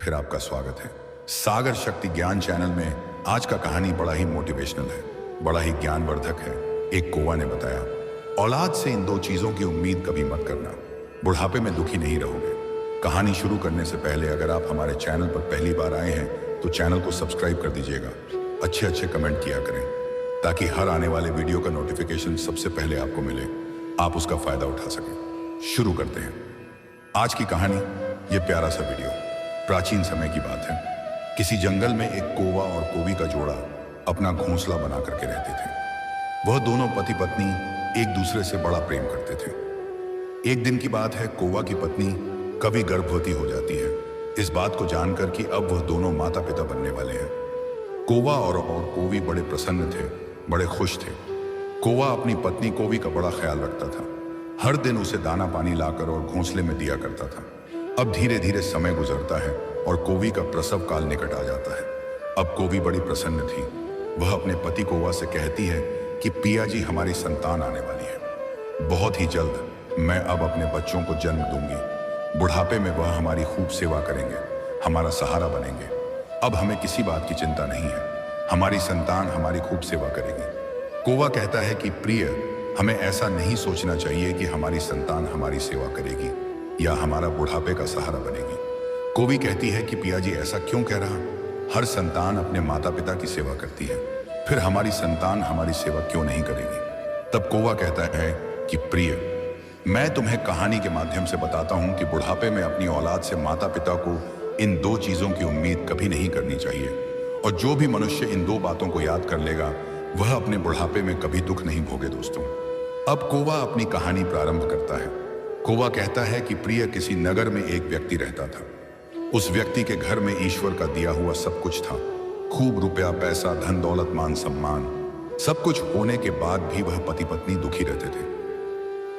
फिर आपका स्वागत है सागर शक्ति ज्ञान चैनल में। आज का कहानी बड़ा ही मोटिवेशनल है, बड़ा ही ज्ञानवर्धक है। एक कौवा ने बताया, औलाद से इन दो चीजों की उम्मीद कभी मत करना, बुढ़ापे में दुखी नहीं रहोगे। कहानी शुरू करने से पहले अगर आप हमारे चैनल पर पहली बार आए हैं तो चैनल को सब्सक्राइब कर दीजिएगा। अच्छे अच्छे कमेंट किया करें ताकि हर आने वाले वीडियो का नोटिफिकेशन सबसे पहले आपको मिले, आप उसका फायदा उठा सकें। शुरू करते हैं आज की कहानी। ये प्यारा सा वीडियो प्राचीन समय की बात है। किसी जंगल में एक कौवा और कौवी का जोड़ा अपना घोंसला बना करके रहते थे। वह दोनों पति पत्नी एक दूसरे से बड़ा प्रेम करते थे। एक दिन की बात है, कौवा की पत्नी कभी गर्भवती हो जाती है, इस बात को जानकर कि अब वह दोनों माता पिता बनने वाले हैं। कौवा और कौवी बड़े प्रसन्न थे, बड़े खुश थे। कौवा अपनी पत्नी कौवी का बड़ा ख्याल रखता था, हर दिन उसे दाना पानी लाकर और घोंसले में दिया करता था। अब धीरे धीरे समय गुजरता है और कौवी का प्रसव काल निकट आ जाता है। अब कौवी बड़ी प्रसन्न थी। वह अपने पति कौवा से कहती है कि पिया जी, हमारी संतान आने वाली है। बहुत ही जल्द मैं अब अपने बच्चों को जन्म दूंगी। बुढ़ापे में वह हमारी खूब सेवा करेंगे, हमारा सहारा बनेंगे। अब हमें किसी बात की चिंता नहीं है, हमारी संतान हमारी खूब सेवा करेगी। कौवा कहता है कि प्रिय, हमें ऐसा नहीं सोचना चाहिए कि हमारी संतान हमारी सेवा करेगी या हमारा बुढ़ापे का सहारा बनेगी। कौवी कहती है कि पिया जी, ऐसा क्यों कह रहा? हर संतान अपने माता पिता की सेवा करती है, फिर हमारी संतान हमारी सेवा क्यों नहीं करेगी? तब कौवा कहता है कि प्रिय, मैं तुम्हें कहानी के माध्यम से बताता हूं कि बुढ़ापे में अपनी औलाद से माता पिता को इन दो चीजों की उम्मीद कभी नहीं करनी चाहिए। और जो भी मनुष्य इन दो बातों को याद कर लेगा वह अपने बुढ़ापे में कभी दुख नहीं भोगे। दोस्तों, अब कौवा अपनी कहानी प्रारंभ करता है। कौवा कहता है कि प्रिय, किसी नगर में एक व्यक्ति रहता था। उस व्यक्ति के घर में ईश्वर का दिया हुआ सब कुछ था। खूब रुपया पैसा, धन दौलत, मान सम्मान, सब कुछ होने के बाद भी वह पति पत्नी दुखी रहते थे।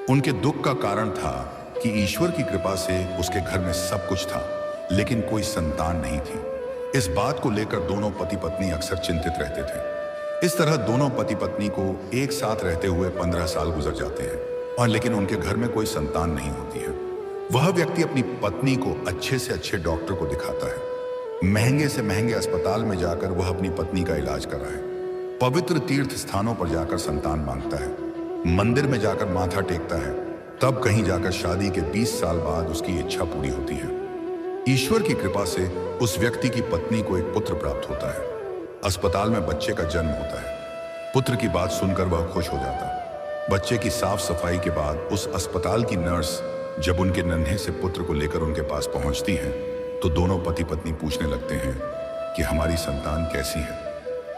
उनके दुख का कारण था कि ईश्वर की कृपा से उसके घर में सब कुछ था लेकिन कोई संतान नहीं थी। इस बात को लेकर दोनों पति पत्नी अक्सर चिंतित रहते थे। इस तरह दोनों पति पत्नी को एक साथ रहते हुए 15 साल गुजर जाते हैं और लेकिन उनके घर में कोई संतान नहीं होती है। वह व्यक्ति अपनी पत्नी को अच्छे से अच्छे डॉक्टर को दिखाता है, महंगे से महंगे अस्पताल में जाकर वह अपनी पत्नी का इलाज कराए, पवित्र तीर्थ स्थानों पर जाकर संतान मांगता है, मंदिर में जाकर माथा टेकता है। तब कहीं जाकर शादी के 20 साल बाद उसकी इच्छा पूरी होती है। ईश्वर की कृपा से उस व्यक्ति की पत्नी को एक पुत्र प्राप्त होता है। अस्पताल में बच्चे का जन्म होता है। पुत्र की बात सुनकर वह खुश हो जाता है। बच्चे की साफ सफाई के बाद उस अस्पताल की नर्स जब उनके नन्हे से पुत्र को लेकर उनके पास पहुंचती हैं तो दोनों पति पत्नी पूछने लगते हैं कि हमारी संतान कैसी है,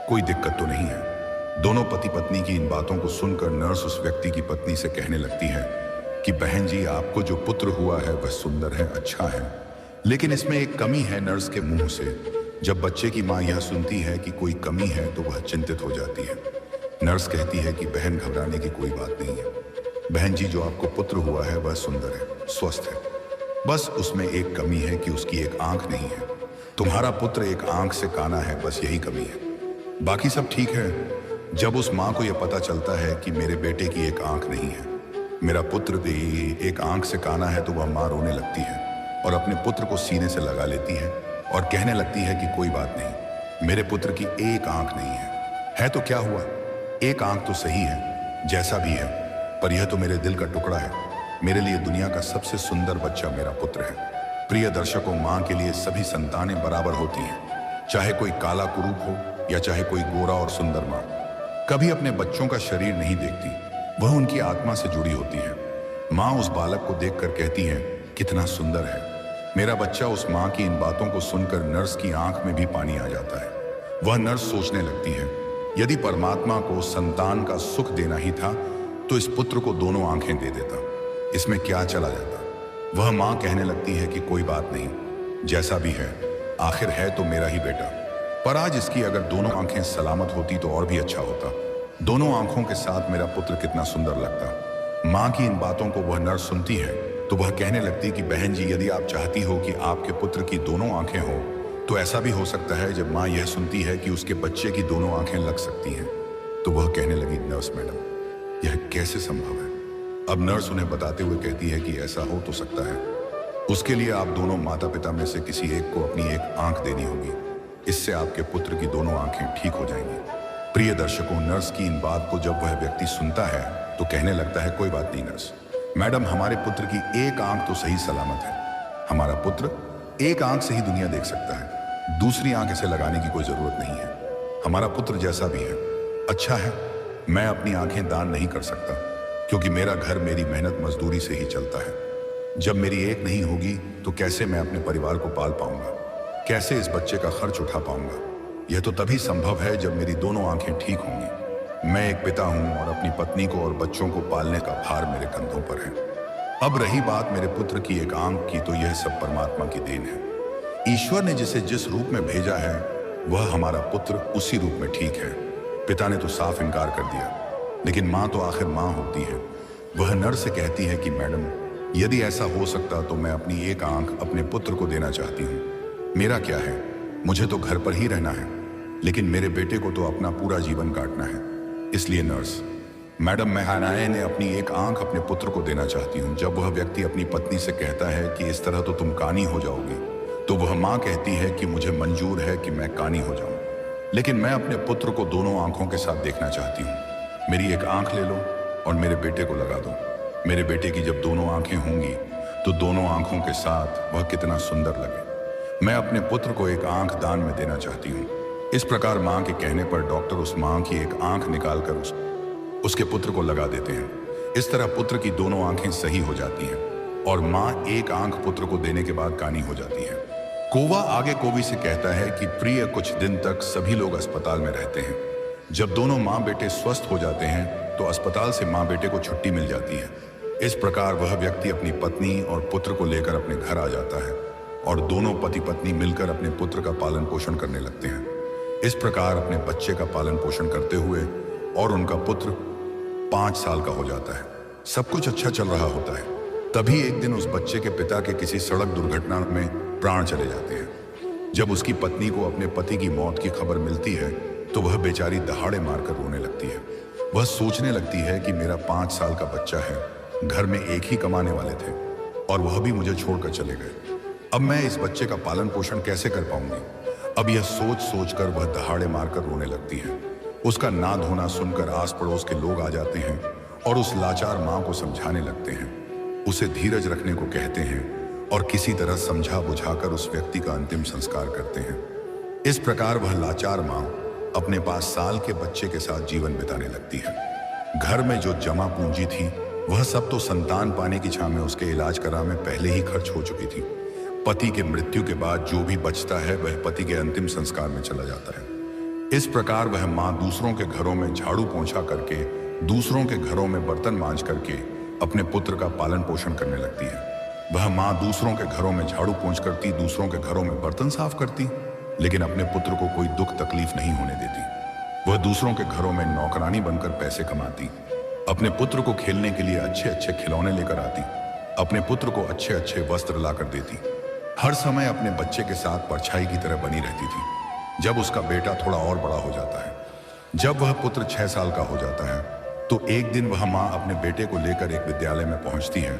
कोई दिक्कत तो नहीं है। दोनों पति पत्नी की इन बातों को सुनकर नर्स उस व्यक्ति की पत्नी से कहने लगती है कि बहन जी, आपको जो पुत्र हुआ है वह सुंदर है, अच्छा है, लेकिन इसमें एक कमी है। नर्स के मुंह से जब बच्चे की माँ यह सुनती है कि कोई कमी है तो वह चिंतित हो जाती है। नर्स कहती है कि बहन, घबराने की कोई बात नहीं है। बहन जी, जो आपको पुत्र हुआ है वह सुंदर है, स्वस्थ है, बस उसमें एक कमी है कि उसकी एक आंख नहीं है। तुम्हारा पुत्र एक आंख से काना है, बस यही कमी है, बाकी सब ठीक है। जब उस माँ को यह पता चलता है कि मेरे बेटे की एक आंख नहीं है, मेरा पुत्र भी एक आंख से काना है, तो वह माँ रोने लगती है और अपने पुत्र को सीने से लगा लेती है और कहने लगती है कि कोई बात नहीं, मेरे पुत्र की एक आंख नहीं है तो क्या हुआ, एक आंख तो सही है, जैसा भी है, पर यह तो मेरे दिल का टुकड़ा है। मेरे लिए दुनिया का सबसे सुंदर बच्चा मेरा पुत्र है। प्रिय दर्शकों, माँ के लिए सभी संतानें बराबर होती हैं, चाहे कोई काला कुरूप हो या चाहे कोई गोरा और सुंदर। माँ कभी अपने बच्चों का शरीर नहीं देखती, वह उनकी आत्मा से जुड़ी होती है। माँ उस बालक को देखकर कहती है, कितना सुंदर है मेरा बच्चा। उस माँ की इन बातों को सुनकर नर्स की आंख में भी पानी आ जाता है। वह नर्स सोचने लगती है, यदि परमात्मा को संतान का सुख देना ही था तो इस पुत्र को दोनों आंखें दे देता, इसमें क्या चला जाता। वह माँ कहने लगती है कि कोई बात नहीं, जैसा भी है, आखिर है तो मेरा ही बेटा, पर आज इसकी अगर दोनों आंखें सलामत होती तो और भी अच्छा होता। दोनों आंखों के साथ मेरा पुत्र कितना सुंदर लगता। माँ की इन बातों को वह नर्स सुनती है तो वह कहने लगती कि बहन जी, यदि आप चाहती हो कि आपके पुत्र की दोनों आंखें हो तो ऐसा भी हो सकता है। जब माँ यह सुनती है कि उसके बच्चे की दोनों आंखें लग सकती हैं तो वह कहने लगी, नर्स मैडम, यह कैसे संभव है? अब नर्स उन्हें बताते हुए कहती है कि ऐसा हो तो सकता है, उसके लिए आप दोनों माता पिता में से किसी एक को अपनी एक आंख देनी होगी। इससे आपके पुत्र की दोनों आंखें ठीक हो जाएंगी। प्रिय दर्शकों, नर्स की इन बात को जब वह व्यक्ति सुनता है तो कहने लगता है, कोई बात नहीं नर्स, मैडम हमारे पुत्र की एक आंख तो सही सलामत है। हमारा पुत्र एक आंख से ही दुनिया देख सकता है, दूसरी आंख इसे लगाने की कोई जरूरत नहीं है। हमारा पुत्र जैसा भी है अच्छा है। मैं अपनी आंखें दान नहीं कर सकता क्योंकि मेरा घर मेरी मेहनत मजदूरी से ही चलता है। जब मेरी एक नहीं होगी तो कैसे मैं अपने परिवार को पाल पाऊंगा, कैसे इस बच्चे का खर्च उठा पाऊंगा। यह तो तभी संभव है जब मेरी दोनों आंखें ठीक होंगी। मैं एक पिता हूं और अपनी पत्नी को और बच्चों को पालने का भार मेरे कंधों पर है। अब रही बात मेरे पुत्र की एक आंख की, तो यह सब परमात्मा की देन है। ईश्वर ने जिसे जिस रूप में भेजा है वह हमारा पुत्र उसी रूप में ठीक है। पिता ने तो साफ इनकार कर दिया, लेकिन माँ तो आखिर माँ होती है। वह नर से कहती है कि मैडम यदि ऐसा हो सकता तो मैं अपनी एक आंख अपने पुत्र को देना चाहती हूँ। मेरा क्या है, मुझे तो घर पर ही रहना है, लेकिन मेरे बेटे को तो अपना पूरा जीवन काटना है। इसलिए नर्स मैडम, मैं हनाया ने अपनी एक आंख अपने पुत्र को देना चाहती हूँ। जब वह व्यक्ति अपनी पत्नी से कहता है कि इस तरह तो तुम कानी हो जाओगी, तो वह माँ कहती है कि मुझे मंजूर है कि मैं कानी हो जाऊं, लेकिन मैं अपने पुत्र को दोनों आंखों के साथ देखना चाहती हूँ। मेरी एक आंख ले लो और मेरे बेटे को लगा दो। मेरे बेटे की जब दोनों आंखें होंगी तो दोनों आंखों के साथ वह कितना सुंदर लगे। मैं अपने पुत्र को एक आंख दान में देना चाहती हूँ। इस प्रकार माँ के कहने पर डॉक्टर उस माँ की एक आंख निकालकर उसके पुत्र को लगा देते हैं। इस तरह पुत्र की दोनों आंखें सही हो जाती हैं और माँ एक आंख पुत्र को देने के बाद कानी हो जाती है। कोवा आगे कोवी से कहता है कि प्रिय कुछ दिन तक सभी लोग अस्पताल में रहते हैं। जब दोनों माँ बेटे स्वस्थ हो जाते हैं तो अस्पताल से माँ बेटे को छुट्टी मिल जाती है। इस प्रकार वह व्यक्ति अपनी पत्नी और पुत्र को लेकर अपने घर आ जाता है और दोनों पति पत्नी मिलकर अपने पुत्र का पालन पोषण करने लगते हैं। इस प्रकार अपने बच्चे का पालन पोषण करते हुए और उनका पुत्र 5 साल का हो जाता है। सब कुछ अच्छा चल रहा होता है। तभी एक दिन उस बच्चे के पिता के किसी सड़क दुर्घटना में प्राण चले जाते हैं। जब उसकी पत्नी को अपने पति की मौत की खबर मिलती है तो वह बेचारी दहाड़े मारकर रोने लगती है। वह सोचने लगती है कि मेरा 5 साल का बच्चा है, घर में एक ही कमाने वाले थे और वह भी मुझे छोड़कर चले गए। अब मैं इस बच्चे का पालन पोषण कैसे कर पाऊंगी। अब यह सोच सोच कर वह दहाड़े मारकर रोने लगती है। उसका ना धोना सुनकर आस पड़ोस के लोग आ जाते हैं और उस लाचार माँ को समझाने लगते हैं, उसे धीरज रखने को कहते हैं और किसी तरह समझा बुझाकर उस व्यक्ति का अंतिम संस्कार करते हैं। इस प्रकार वह लाचार माँ अपने 5 साल के बच्चे के साथ जीवन बिताने लगती है। घर में जो जमा पूंजी थी वह सब तो संतान पाने की छाव में उसके इलाज करा में पहले ही खर्च हो चुकी थी। पति के मृत्यु के बाद जो भी बचता है वह पति के अंतिम संस्कार में चला जाता है। इस प्रकार वह माँ दूसरों के घरों में झाड़ू पोंछा करके, दूसरों के घरों में बर्तन मांज करके अपने पुत्र का पालन पोषण करने लगती है। वह माँ दूसरों के घरों में झाड़ू पोंछ करती, दूसरों के घरों में बर्तन साफ करती, लेकिन अपने पुत्र को कोई दुख तकलीफ नहीं होने देती। वह दूसरों के घरों में नौकरानी बनकर पैसे कमाती, अपने पुत्र को खेलने के लिए अच्छे अच्छे खिलौने लेकर आती, अपने पुत्र को अच्छे अच्छे वस्त्र लाकर देती, हर समय अपने बच्चे के साथ परछाई की तरह बनी रहती थी। जब उसका बेटा थोड़ा और बड़ा हो जाता है, जब वह पुत्र 6 साल का हो जाता है, तो एक दिन वह माँ अपने बेटे को लेकर एक विद्यालय में पहुंचती है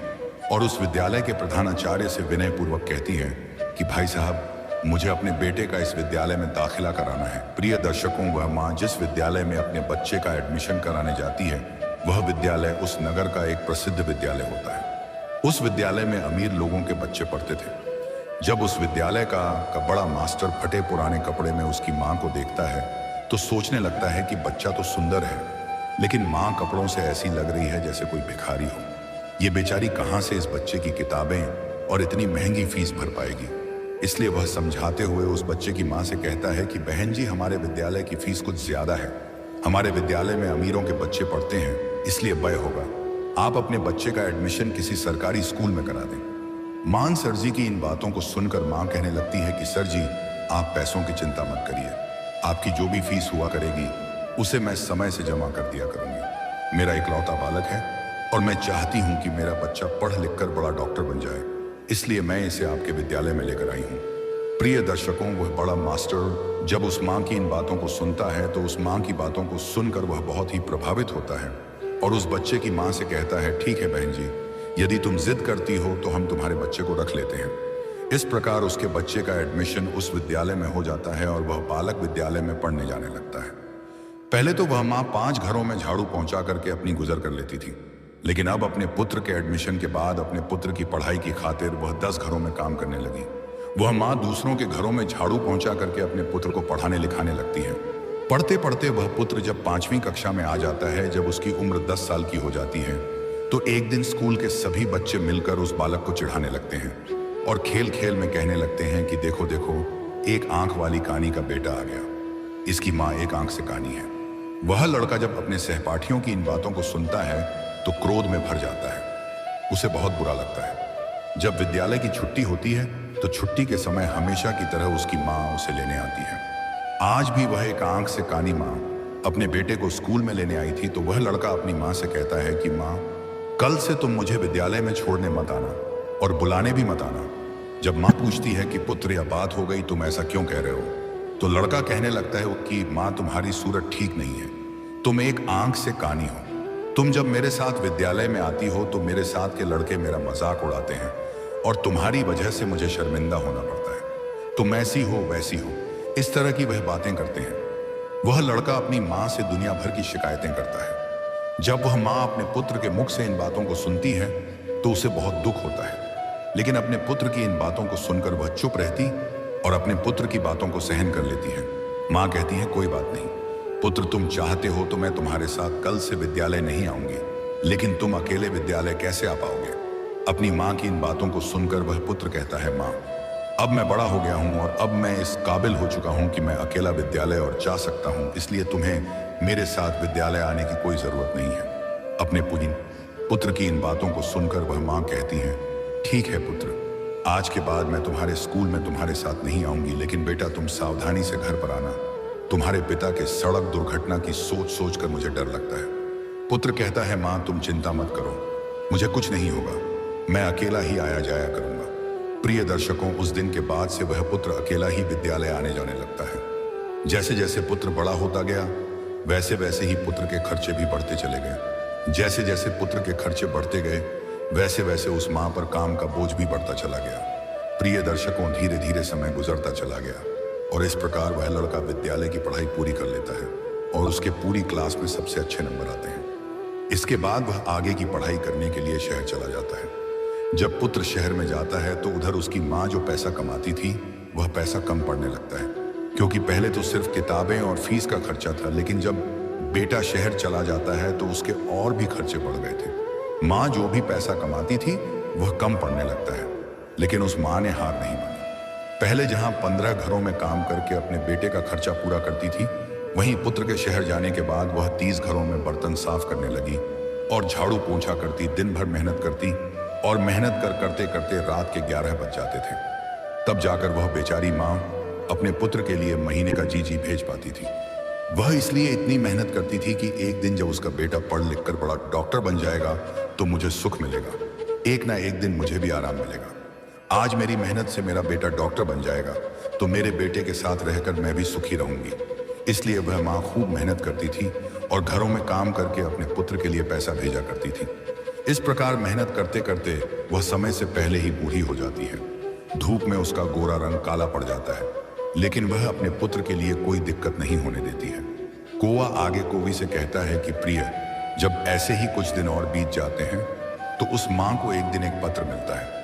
और उस विद्यालय के प्रधानाचार्य से विनय पूर्वक कहती है कि भाई साहब, मुझे अपने बेटे का इस विद्यालय में दाखिला कराना है। प्रिय दर्शकों, वह माँ जिस विद्यालय में अपने बच्चे का एडमिशन कराने जाती है वह विद्यालय उस नगर का एक प्रसिद्ध विद्यालय होता है। उस विद्यालय में अमीर लोगों के बच्चे पढ़ते थे। जब उस विद्यालय का बड़ा मास्टर फटे पुराने कपड़े में उसकी माँ को देखता है तो सोचने लगता है कि बच्चा तो सुंदर है, लेकिन माँ कपड़ों से ऐसी लग रही है जैसे कोई भिखारी हो। ये बेचारी कहाँ से इस बच्चे की किताबें और इतनी महंगी फीस भर पाएगी। इसलिए वह समझाते हुए उस बच्चे की माँ से कहता है कि बहन जी, हमारे विद्यालय की फीस कुछ ज्यादा है। हमारे विद्यालय में अमीरों के बच्चे पढ़ते हैं, इसलिए व्यय होगा। आप अपने बच्चे का एडमिशन किसी सरकारी स्कूल में करा दें। मान सर जी की इन बातों को सुनकर माँ कहने लगती है कि सर जी, आप पैसों की चिंता मत करिए। आपकी जो भी फीस हुआ करेगी उसे मैं समय से जमा कर दिया करूंगी। मेरा इकलौता बालक है और मैं चाहती हूँ कि मेरा बच्चा पढ़ लिख कर बड़ा डॉक्टर बन जाए, इसलिए मैं इसे आपके विद्यालय में लेकर आई हूँ। प्रिय दर्शकों, वह बड़ा मास्टर जब उस माँ की इन बातों को सुनता है तो उस माँ की बातों को सुनकर वह बहुत ही प्रभावित होता है और उस बच्चे की माँ से कहता है, ठीक है बहन जी, यदि तुम जिद करती हो तो हम तुम्हारे बच्चे को रख लेते हैं। इस प्रकार उसके बच्चे का एडमिशन उस विद्यालय में हो जाता है और वह बालक विद्यालय में पढ़ने जाने लगता है। पहले तो वह माँ 5 घरों में झाड़ू पहुंचा करके अपनी गुजर कर लेती थी, लेकिन अब अपने पुत्र के एडमिशन के बाद अपने पुत्र की पढ़ाई की खातिर वह 10 घरों में काम करने लगी। वह माँ दूसरों के घरों में झाड़ू पहुंचा करके अपने पुत्र को पढ़ाने लिखाने लगती है। पढ़ते पढ़ते वह पुत्र जब 5वीं कक्षा में आ जाता है, जब उसकी उम्र 10 साल की हो जाती है, तो एक दिन स्कूल के सभी बच्चे मिलकर उस बालक को चिढ़ाने लगते हैं और खेल खेल में कहने लगते हैं कि देखो देखो, एक आंख वाली कानी का बेटा आ गया, इसकी माँ एक आंख से कानी है। वह लड़का जब अपने सहपाठियों की इन बातों को सुनता है तो क्रोध में भर जाता है। उसे बहुत बुरा लगता है। जब विद्यालय की छुट्टी होती है तो छुट्टी के समय हमेशा की तरह उसकी माँ उसे लेने आती है। आज भी वह एक आंख से कानी माँ अपने बेटे को स्कूल में लेने आई थी, तो वह लड़का अपनी माँ से कहता है कि माँ, कल से तुम मुझे विद्यालय में छोड़ने मत आना और बुलाने भी मत आना। जब माँ पूछती है कि पुत्र, यह बात हो गई, तुम ऐसा क्यों कह रहे हो, तो लड़का कहने लगता है कि माँ, तुम्हारी सूरत ठीक नहीं है, तुम एक आंख से कानी हो। तुम जब मेरे साथ विद्यालय में आती हो तो मेरे साथ के लड़के मेरा मजाक उड़ाते हैं और तुम्हारी वजह से मुझे शर्मिंदा होना पड़ता है। तुम ऐसी हो वैसी हो, इस तरह की वह बातें करते हैं। वह लड़का अपनी माँ से दुनिया भर की शिकायतें करता है। जब वह माँ अपने पुत्र के मुख से इन बातों को सुनती है तो उसे बहुत दुख होता है, लेकिन अपने पुत्र की इन बातों को सुनकर वह चुप रहती और अपने पुत्र की बातों को सहन कर लेती है। माँ कहती है, कोई बात नहीं पुत्र, तुम चाहते हो तो मैं तुम्हारे साथ कल से विद्यालय नहीं आऊंगी, लेकिन तुम अकेले विद्यालय कैसे आ पाओगे। अपनी माँ की इन बातों को सुनकर वह पुत्र कहता है, माँ, अब मैं बड़ा हो गया हूँ और अब मैं इस काबिल हो चुका हूँ कि मैं अकेला विद्यालय और जा सकता हूँ, इसलिए तुम्हें मेरे साथ विद्यालय आने की कोई जरूरत नहीं है। अपने पुत्र की इन बातों को सुनकर वह माँ कहती है, ठीक है पुत्र, आज के बाद मैं तुम्हारे स्कूल में तुम्हारे साथ नहीं आऊंगी, लेकिन बेटा तुम सावधानी से घर पर आना। तुम्हारे पिता के सड़क दुर्घटना की सोच सोच कर मुझे डर लगता है। पुत्र कहता है, माँ तुम चिंता मत करो, मुझे कुछ नहीं होगा, मैं अकेला ही आया जाया करूंगा। प्रिय दर्शकों, उस दिन के बाद से वह पुत्र अकेला ही विद्यालय आने जाने लगता है। जैसे जैसे पुत्र बड़ा होता गया वैसे वैसे ही पुत्र के खर्चे भी बढ़ते चले गए। जैसे जैसे पुत्र के खर्चे बढ़ते गए वैसे वैसे उस माँ पर काम का बोझ भी बढ़ता चला गया। प्रिय दर्शकों, धीरे धीरे समय गुजरता चला गया और इस प्रकार वह लड़का विद्यालय की पढ़ाई पूरी कर लेता है और उसके पूरी क्लास में सबसे अच्छे नंबर आते हैं। इसके बाद वह आगे की पढ़ाई करने के लिए शहर चला जाता है। जब पुत्र शहर में जाता है तो उधर उसकी माँ जो पैसा कमाती थी वह पैसा कम पड़ने लगता है, क्योंकि पहले तो सिर्फ किताबें और फीस का खर्चा था, लेकिन जब बेटा शहर चला जाता है तो उसके और भी खर्चे बढ़ गए थे। माँ जो भी पैसा कमाती थी वह कम पड़ने लगता है, लेकिन उस माँ ने हार नहीं मानी। पहले जहां 15 घरों में काम करके अपने बेटे का खर्चा पूरा करती थी, वहीं पुत्र के शहर जाने के बाद वह 30 घरों में बर्तन साफ करने लगी और झाड़ू पोंछा करती, दिन भर मेहनत करती और मेहनत करते करते रात के 11 बज जाते थे। तब जाकर वह बेचारी माँ अपने पुत्र के लिए महीने का जी भेज पाती थी। वह इसलिए इतनी मेहनत करती थी कि एक दिन जब उसका बेटा पढ़ लिख कर बड़ा डॉक्टर बन जाएगा तो मुझे सुख मिलेगा, एक ना एक दिन मुझे भी आराम मिलेगा। आज मेरी मेहनत से मेरा बेटा डॉक्टर बन जाएगा तो मेरे बेटे के साथ रहकर मैं भी सुखी रहूंगी। इसलिए वह माँ खूब मेहनत करती थी और घरों में काम करके अपने पुत्र के लिए पैसा भेजा करती थी। इस प्रकार मेहनत करते करते वह समय से पहले ही बूढ़ी हो जाती है। धूप में उसका गोरा रंग काला पड़ जाता है, लेकिन वह अपने पुत्र के लिए कोई दिक्कत नहीं होने देती है। कौवा आगे कौवी से कहता है कि प्रिय, जब ऐसे ही कुछ दिन और बीत जाते हैं तो उस माँ को एक दिन एक पत्र मिलता है।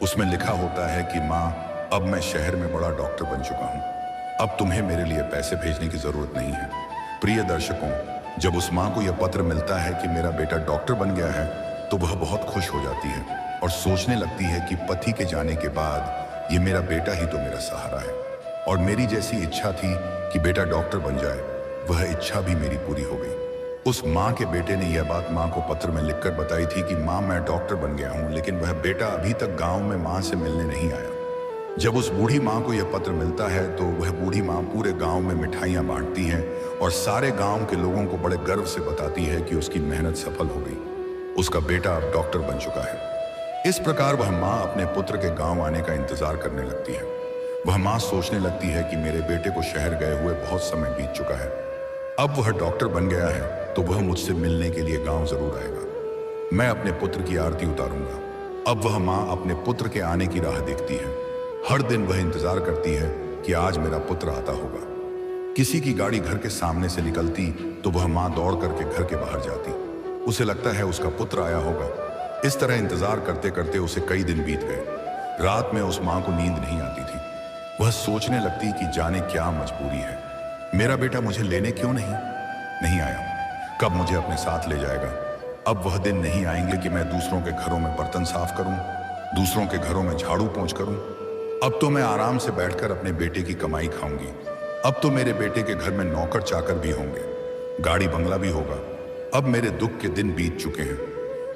उसमें लिखा होता है कि माँ, अब मैं शहर में बड़ा डॉक्टर बन चुका हूँ, अब तुम्हें मेरे लिए पैसे भेजने की जरूरत नहीं है। प्रिय दर्शकों, जब उस माँ को यह पत्र मिलता है कि मेरा बेटा डॉक्टर बन गया है तो वह बहुत खुश हो जाती है और सोचने लगती है कि पति के जाने के बाद ये मेरा बेटा ही तो मेरा सहारा है और मेरी जैसी इच्छा थी कि बेटा डॉक्टर बन जाए, वह इच्छा भी मेरी पूरी हो गई। उस माँ के बेटे ने यह बात माँ को पत्र में लिखकर बताई थी कि माँ, मैं डॉक्टर बन गया हूँ, लेकिन वह बेटा अभी तक गांव में माँ से मिलने नहीं आया। जब उस बूढ़ी माँ को यह पत्र मिलता है तो वह बूढ़ी माँ पूरे गांव में मिठाइयाँ बांटती हैं और सारे गांव के लोगों को बड़े गर्व से बताती है कि उसकी मेहनत सफल हो गई, उसका बेटा अब डॉक्टर बन चुका है। इस प्रकार वह माँ अपने पुत्र के गाँव आने का इंतजार करने लगती है। वह माँ सोचने लगती है कि मेरे बेटे को शहर गए हुए बहुत समय बीत चुका है, अब वह डॉक्टर बन गया है तो वह मुझसे मिलने के लिए गांव जरूर आएगा। मैं अपने पुत्र की आरती उतारूंगा। अब वह माँ अपने पुत्र के आने की राह देखती है। हर दिन वह इंतजार करती है कि आज मेरा पुत्र आता होगा। किसी की गाड़ी घर के सामने से निकलती तो वह माँ दौड़ करके घर के बाहर जाती। उसे लगता है उसका पुत्र आया होगा। इस तरह इंतजार करते करते उसे कई दिन बीत गए। रात में उस माँ को नींद नहीं आती थी। वह सोचने लगती कि जाने क्या मजबूरी है, मेरा बेटा मुझे लेने क्यों नहीं आया, कब मुझे अपने साथ ले जाएगा। अब वह दिन नहीं आएंगे कि मैं दूसरों के घरों में बर्तन साफ करूं, दूसरों के घरों में झाड़ू पोंछ करूं। अब तो मैं आराम से बैठकर अपने बेटे की कमाई खाऊंगी। अब तो मेरे बेटे के घर में नौकर चाकर भी होंगे, गाड़ी बंगला भी होगा। अब मेरे दुख के दिन बीत चुके हैं।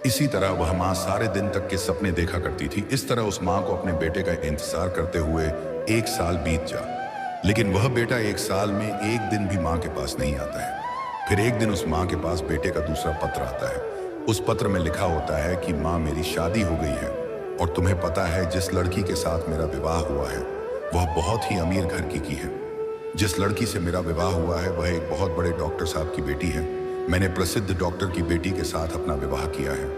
इसी तरह वह माँ सारे दिन तक के सपने देखा करती थी। इस तरह उस माँ को अपने बेटे का इंतजार करते हुए 1 साल बीत जा। लेकिन वह बेटा 1 साल में एक दिन भी माँ के पास नहीं आता है। फिर एक दिन उस माँ के पास बेटे का दूसरा पत्र आता है। उस पत्र में लिखा होता है कि माँ, मेरी शादी हो गई है और तुम्हें पता है जिस लड़की के साथ मेरा विवाह हुआ है वह बहुत ही अमीर घर की है। जिस लड़की से मेरा विवाह हुआ है वह एक बहुत बड़े डॉक्टर साहब की बेटी है। मैंने प्रसिद्ध डॉक्टर की बेटी के साथ अपना विवाह किया है।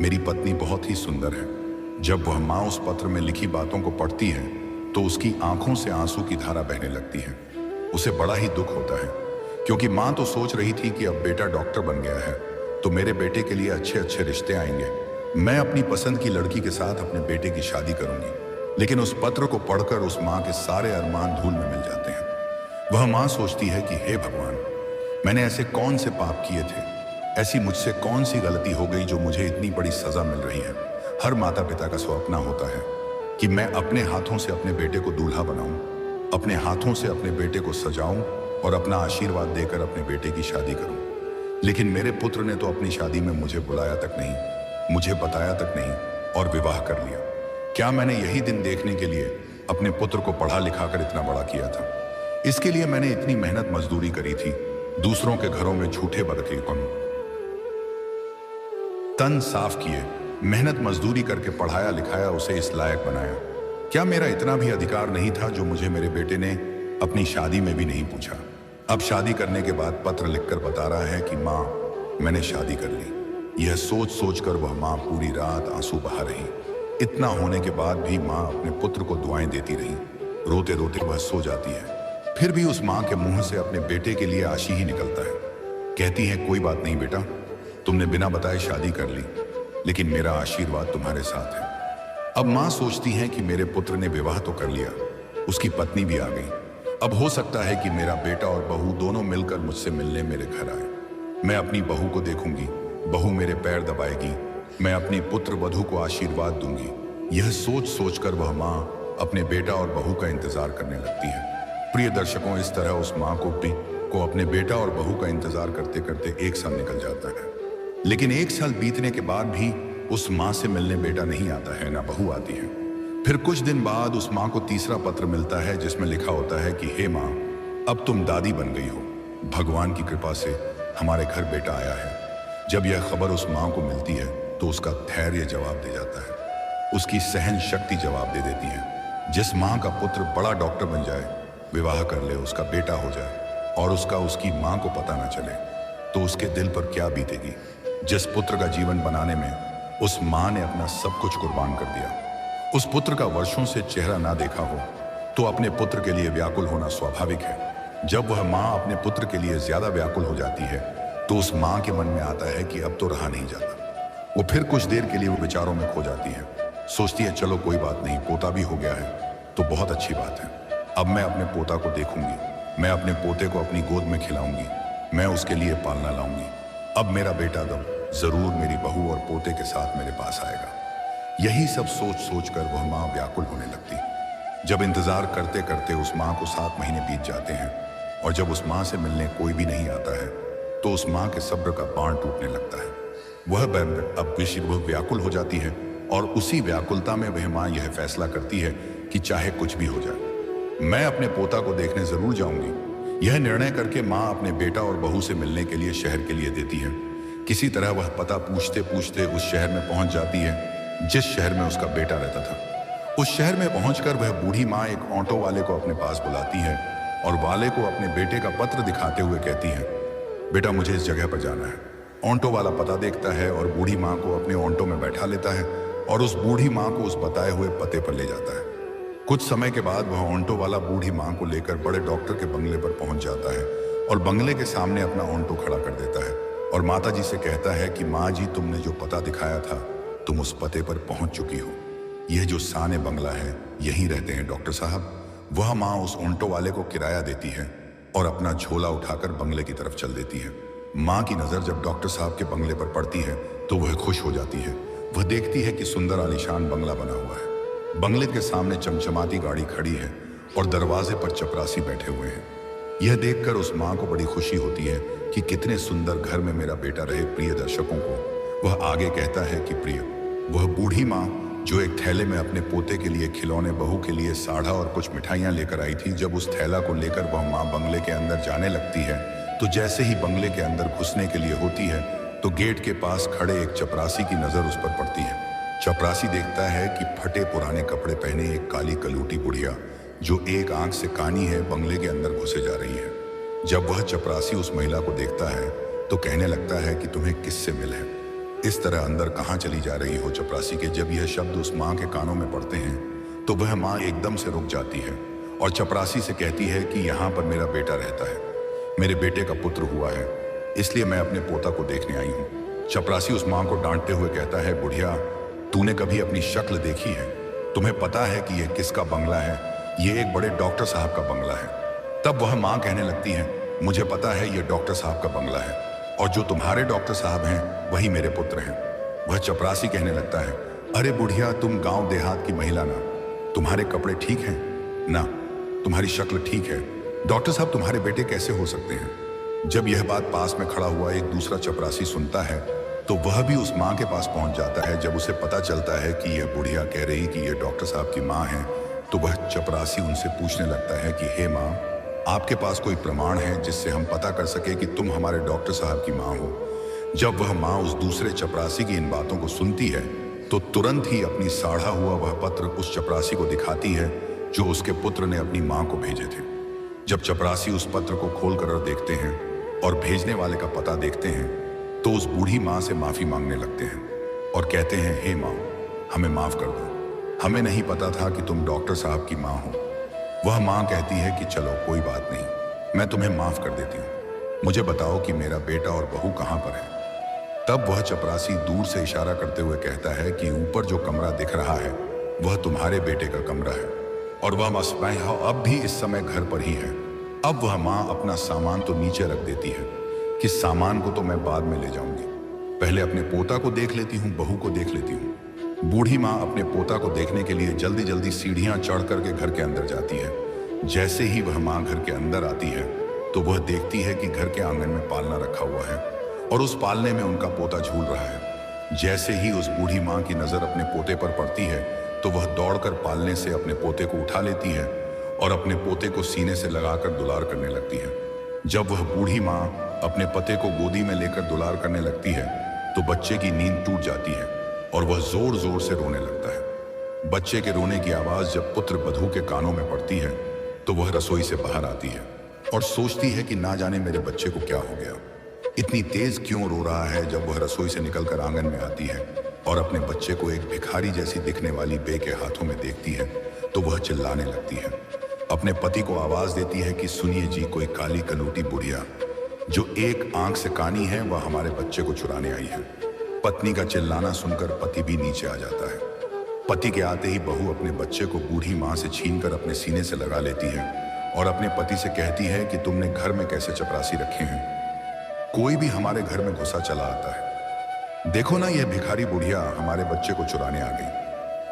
मेरी पत्नी बहुत ही सुंदर है। जब वह माँ उस पत्र में लिखी बातों को पढ़ती है तो उसकी आंखों से आंसू की धारा बहने लगती है। उसे बड़ा ही दुख होता है, क्योंकि माँ तो सोच रही थी कि अब बेटा डॉक्टर बन गया है तो मेरे बेटे के लिए अच्छे अच्छे रिश्ते आएंगे, मैं अपनी पसंद की लड़की के साथ अपने बेटे की शादी करूंगी। लेकिन उस पत्र को पढ़कर उस माँ के सारे अरमान धूल में मिल जाते हैं। वह माँ सोचती है कि हे भगवान, मैंने ऐसे कौन से पाप किए थे, ऐसी मुझसे कौन सी गलती हो गई जो मुझे इतनी बड़ी सजा मिल रही है। हर माता पिता का सपना होता है कि मैं अपने हाथों से अपने बेटे को दूल्हा बनाऊं, अपने हाथों से अपने बेटे को सजाऊं और अपना आशीर्वाद देकर अपने बेटे की शादी करूं। लेकिन मेरे पुत्र ने तो अपनी शादी में मुझे बुलाया तक नहीं, मुझे बताया तक नहीं और विवाह कर लिया। क्या मैंने यही दिन देखने के लिए अपने पुत्र को पढ़ा लिखा कर इतना बड़ा किया था? इसके लिए मैंने इतनी मेहनत मजदूरी करी थी, दूसरों के घरों में झूठे बरतन तन साफ किए, मेहनत मजदूरी करके पढ़ाया लिखाया, उसे इस लायक बनाया। क्या मेरा इतना भी अधिकार नहीं था जो मुझे मेरे बेटे ने अपनी शादी में भी नहीं पूछा? अब शादी करने के बाद पत्र लिखकर बता रहा है कि माँ, मैंने शादी कर ली। यह सोच सोच कर वह माँ पूरी रात आंसू बहा रही। इतना होने के बाद भी माँ अपने पुत्र को दुआएं देती रही। रोते रोते वह सो जाती है। फिर भी उस माँ के मुंह से अपने बेटे के लिए आशी ही निकलता है। कहती है, कोई बात नहीं बेटा, तुमने बिना बताए शादी कर ली, लेकिन मेरा आशीर्वाद तुम्हारे साथ है। अब माँ सोचती है कि मेरे पुत्र ने विवाह तो कर लिया, उसकी पत्नी भी आ गई। अब हो सकता है कि मेरा बेटा और बहू दोनों मिलकर मुझसे मिलने मेरे घर आए। मैं अपनी बहू को देखूंगी, बहू मेरे पैर दबाएगी, मैं अपनी पुत्र वधू को आशीर्वाद दूंगी। यह सोच सोचकर वह माँ अपने बेटा और बहू का इंतजार करने लगती है। प्रिय दर्शकों, इस तरह उस माँ को अपने बेटा और बहू का इंतजार करते करते 1 साल निकल जाता है। लेकिन 1 साल बीतने के बाद भी उस माँ से मिलने बेटा नहीं आता है, ना बहू आती है। फिर कुछ दिन बाद उस माँ को तीसरा पत्र मिलता है जिसमें लिखा होता है कि हे माँ, अब तुम दादी बन गई हो, भगवान की कृपा से हमारे घर बेटा आया है। जब यह खबर उस माँ को मिलती है तो उसका धैर्य जवाब दे जाता है, उसकी सहन शक्ति जवाब दे देती है। जिस माँ का पुत्र बड़ा डॉक्टर बन जाए, विवाह कर ले, उसका बेटा हो जाए और उसकी माँ को पता ना चले तो उसके दिल पर क्या बीतेगी। जिस पुत्र का जीवन बनाने में उस माँ ने अपना सब कुछ कुर्बान कर दिया, उस पुत्र का वर्षों से चेहरा ना देखा हो तो अपने पुत्र के लिए व्याकुल होना स्वाभाविक है। जब वह माँ अपने पुत्र के लिए ज्यादा व्याकुल हो जाती है तो उस माँ के मन में आता है कि अब तो रहा नहीं जाता। वो फिर कुछ देर के लिए वो विचारों में खो जाती है। सोचती है, चलो कोई बात नहीं, पोता भी हो गया है तो बहुत अच्छी बात है। अब मैं अपने पोता को देखूंगी, मैं अपने पोते को अपनी गोद में खिलाऊंगी, मैं उसके लिए पालना लाऊंगी। अब मेरा बेटा जरूर मेरी बहू और पोते के साथ मेरे पास आएगा। यही सब सोच सोच कर वह माँ व्याकुल होने लगती। जब इंतजार करते करते उस माँ को 7 महीने बीत जाते हैं और जब उस माँ से मिलने कोई भी नहीं आता है तो उस माँ के सब्र का बांध टूटने लगता है। वह अब वह व्याकुल हो जाती है और उसी व्याकुलता में वह माँ यह फैसला करती है कि चाहे कुछ भी हो जाए, मैं अपने पोता को देखने जरूर जाऊंगी। यह निर्णय करके माँ अपने बेटा और बहू से मिलने के लिए शहर के लिए देती है। किसी तरह वह पता पूछते पूछते उस शहर में पहुंच जाती है जिस शहर में उसका बेटा रहता था। उस शहर में पहुंचकर वह बूढ़ी माँ एक ऑटो वाले को अपने पास बुलाती है और वाले को अपने बेटे का पत्र दिखाते हुए कहती है, बेटा मुझे इस जगह पर जाना है, ऑन्टो वाला पता देखता है और बूढ़ी माँ को अपने ऑन्टो में बैठा लेता है और उस बूढ़ी माँ को उस बताए हुए पते पर ले जाता है। कुछ समय के बाद वह ऑन्टो वाला बूढ़ी माँ को लेकर बड़े डॉक्टर के बंगले पर पहुंच जाता है और बंगले के सामने अपना ऑन्टो खड़ा कर देता है और माता जी से कहता है कि माँ जी, तुमने जो पता दिखाया था तुम उस पते पर पहुंच चुकी हो। यह जो साने बंगला है, यहीं रहते हैं डॉक्टर साहब। वह माँ उस ऑन्टो वाले को किराया देती है और अपना झोला उठाकर बंगले की तरफ चल देती है। माँ की नजर जब डॉक्टर साहब के बंगले पर पड़ती है तो वह खुश हो जाती है। वह देखती है कि सुंदर आलीशान बंगला बना हुआ है। बंगले के सामने चमचमाती गाड़ी खड़ी है और दरवाजे पर चपरासी बैठे हुए हैं। यह देखकर उस माँ को बड़ी खुशी होती है कि कितने सुंदर घर में मेरा बेटा रहे। प्रिय दर्शकों को वह आगे कहता है कि प्रिय, वह बूढ़ी माँ जो एक थैले में अपने पोते के लिए खिलौने, बहू के लिए साढ़ा और कुछ मिठाइयाँ लेकर आई थी, जब उस थैला को लेकर वह माँ बंगले के अंदर जाने लगती है तो जैसे ही बंगले के अंदर घुसने के लिए होती है तो गेट के पास खड़े एक चपरासी की नजर उस पर पड़ती है। चपरासी देखता है कि फटे पुराने कपड़े पहने एक काली कलूटी बुढ़िया जो एक आंख से कानी है बंगले के अंदर घुसे जा रही है। जब वह चपरासी उस महिला को देखता है तो कहने लगता है कि तुम्हें किससे मिले, इस तरह अंदर कहाँ चली जा रही हो चपरासी के। जब यह शब्द उस माँ के कानों में पड़ते हैं तो वह माँ एकदम से रुक जाती है और चपरासी से कहती है कि यहाँ पर मेरा बेटा रहता है, मेरे बेटे का पुत्र हुआ है, इसलिए मैं अपने पोता को देखने आई हूँ। चपरासी उस माँ को डांटते हुए कहता है, बुढ़िया, तूने कभी अपनी शक्ल देखी है? तुम्हें पता है कि यह किसका बंगला है? यह एक बड़े डॉक्टर साहब का बंगला है। तब वह माँ कहने लगती है, मुझे पता है यह डॉक्टर साहब का बंगला है और जो तुम्हारे डॉक्टर साहब हैं वही मेरे पुत्र हैं। वह चपरासी कहने लगता है, अरे बुढ़िया, तुम गांव देहात की महिला ना, तुम्हारे कपड़े ठीक हैं ना, तुम्हारी शक्ल ठीक है, डॉक्टर साहब तुम्हारे बेटे कैसे हो सकते हैं? जब यह बात पास में खड़ा हुआ एक दूसरा चपरासी सुनता है तो वह भी उस माँ के पास पहुंच जाता है। जब उसे पता चलता है कि यह बुढ़िया कह रही कि यह डॉक्टर साहब की माँ है तो वह चपरासी उनसे पूछने लगता है कि हे माँ, आपके पास कोई प्रमाण है जिससे हम पता कर सके कि तुम हमारे डॉक्टर साहब की माँ हो? जब वह माँ उस दूसरे चपरासी की इन बातों को सुनती है तो तुरंत ही अपनी साढ़ा हुआ वह पत्र उस चपरासी को दिखाती है जो उसके पुत्र ने अपनी माँ को भेजे थे। जब चपरासी उस पत्र को खोलकर देखते हैं और भेजने वाले का पता देखते हैं तो उस बूढ़ी माँ से माफी मांगने लगते हैं और कहते हैं, हे माँ, हमें माफ कर दो, हमें नहीं पता था कि तुम डॉक्टर साहब की माँ हो। वह माँ कहती है कि चलो कोई बात नहीं, मैं तुम्हें माफ कर देती हूँ, मुझे बताओ कि मेरा बेटा और बहू कहाँ पर है। तब वह चपरासी दूर से इशारा करते हुए कहता है कि ऊपर जो कमरा दिख रहा है वह तुम्हारे बेटे का कमरा है और वह मस्पैह अब भी इस समय घर पर ही है। अब वह माँ अपना सामान तो नीचे रख देती है कि सामान को तो मैं बाद में ले जाऊंगी, पहले अपने पोता को देख लेती हूँ, बहू को देख लेती हूँ। बूढ़ी माँ अपने पोता को देखने के लिए जल्दी जल्दी सीढ़ियाँ चढ़ करके घर के अंदर जाती है। जैसे ही वह माँ घर के अंदर आती है तो वह देखती है कि घर के आंगन में पालना रखा हुआ है और उस पालने में उनका पोता झूल रहा है। जैसे ही उस बूढ़ी माँ की नजर अपने पोते पर पड़ती है तो वह दौड़कर पालने से अपने पोते को उठा लेती है और अपने पोते को सीने से लगाकर दुलार करने लगती है। जब वह बूढ़ी माँ अपने पति को गोदी में लेकर दुलार करने लगती है तो बच्चे की नींद टूट जाती है और वह जोर जोर से रोने लगता है। बच्चे के रोने की आवाज जब पुत्र बधू के कानों में पड़ती है तो वह रसोई से बाहर आती है और सोचती है कि ना जाने मेरे बच्चे को क्या हो गया, इतनी तेज क्यों रो रहा है। जब वह रसोई से निकलकर आंगन में आती है और अपने बच्चे को एक भिखारी जैसी दिखने वाली बे के हाथों में देखती है तो वह चिल्लाने लगती है। अपने पति को आवाज देती है कि सुनिए जी, कोई काली कलूटी बुढ़िया जो एक आंख से कानी है वह हमारे बच्चे को चुराने आई है। पत्नी का चिल्लाना सुनकर पति भी नीचे आ जाता है। पति के आते ही बहू अपने बच्चे को बूढ़ी माँ से छीनकर अपने सीने से लगा लेती है और अपने पति से कहती है कि तुमने घर में कैसे चपरासी रखे हैं, कोई भी हमारे घर में घुसा चला आता है, देखो ना यह भिखारी बुढ़िया हमारे बच्चे को चुराने आ गई।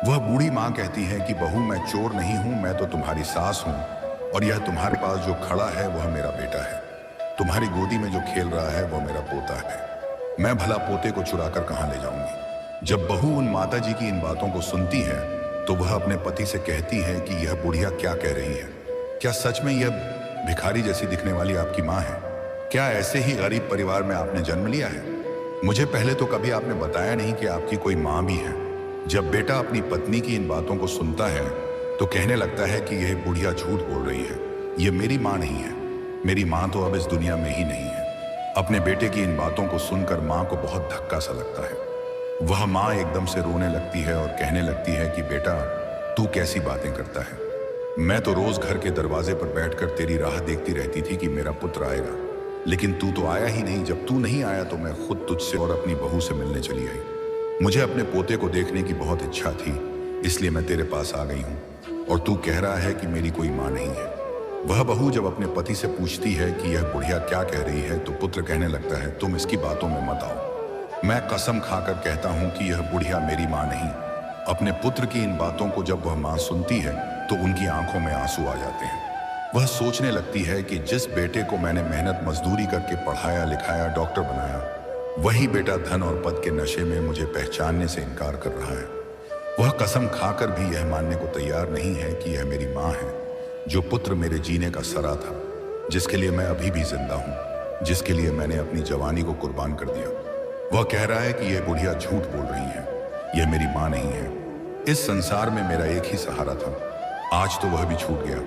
वह बूढ़ी माँ कहती है कि बहू, मैं चोर नहीं हूं, मैं तो तुम्हारी सास हूं और यह तुम्हारे पास जो खड़ा है वह मेरा बेटा है, तुम्हारी गोदी में जो खेल रहा है वह मेरा पोता है, मैं भला पोते को चुराकर कहाँ ले जाऊंगी। जब बहू उन माता जी की इन बातों को सुनती है तो वह अपने पति से कहती है कि यह बुढ़िया क्या कह रही है, क्या सच में यह भिखारी जैसी दिखने वाली आपकी माँ है? क्या ऐसे ही गरीब परिवार में आपने जन्म लिया है? मुझे पहले तो कभी आपने बताया नहीं कि आपकी कोई माँ भी है। जब बेटा अपनी पत्नी की इन बातों को सुनता है तो कहने लगता है कि यह बुढ़िया झूठ बोल रही है, यह मेरी माँ नहीं है, मेरी माँ तो अब इस दुनिया में ही नहीं है। अपने बेटे की इन बातों को सुनकर माँ को बहुत धक्का सा लगता है। वह माँ एकदम से रोने लगती है और कहने लगती है कि बेटा, तू कैसी बातें करता है। मैं तो रोज घर के दरवाजे पर बैठकर तेरी राह देखती रहती थी कि मेरा पुत्र आएगा, लेकिन तू तो आया ही नहीं। जब तू नहीं आया तो मैं खुद तुझसे और अपनी बहू से मिलने चली आई। मुझे अपने पोते को देखने की बहुत इच्छा थी, इसलिए मैं तेरे पास आ गई हूँ। और तू कह रहा है कि मेरी कोई माँ नहीं है। वह बहू जब अपने पति से पूछती है कि यह बुढ़िया क्या कह रही है, तो पुत्र कहने लगता है, तुम इसकी बातों में मत आओ। मैं कसम खाकर कहता हूँ कि यह बुढ़िया मेरी माँ नहीं। अपने पुत्र की इन बातों को जब वह माँ सुनती है तो उनकी आंखों में आंसू आ जाते हैं। वह सोचने लगती है कि जिस बेटे को मैंने मेहनत मजदूरी करके पढ़ाया लिखाया, डॉक्टर बनाया, वही बेटा धन और पद के नशे में मुझे पहचानने से इनकार कर रहा है। वह कसम खाकर भी यह मानने को तैयार नहीं है कि यह मेरी माँ है, जो पुत्र मेरे जीने का सरा था, जिसके लिए मैं अभी भी जिंदा हूँ, जिसके लिए मैंने अपनी जवानी को कुर्बान कर दिया। वह कह रहा है कि यह बुढ़िया झूठ बोल रही है, यह मेरी माँ नहीं है। इस संसार में मेरा एक ही सहारा था, आज तो वह भी छूट गया।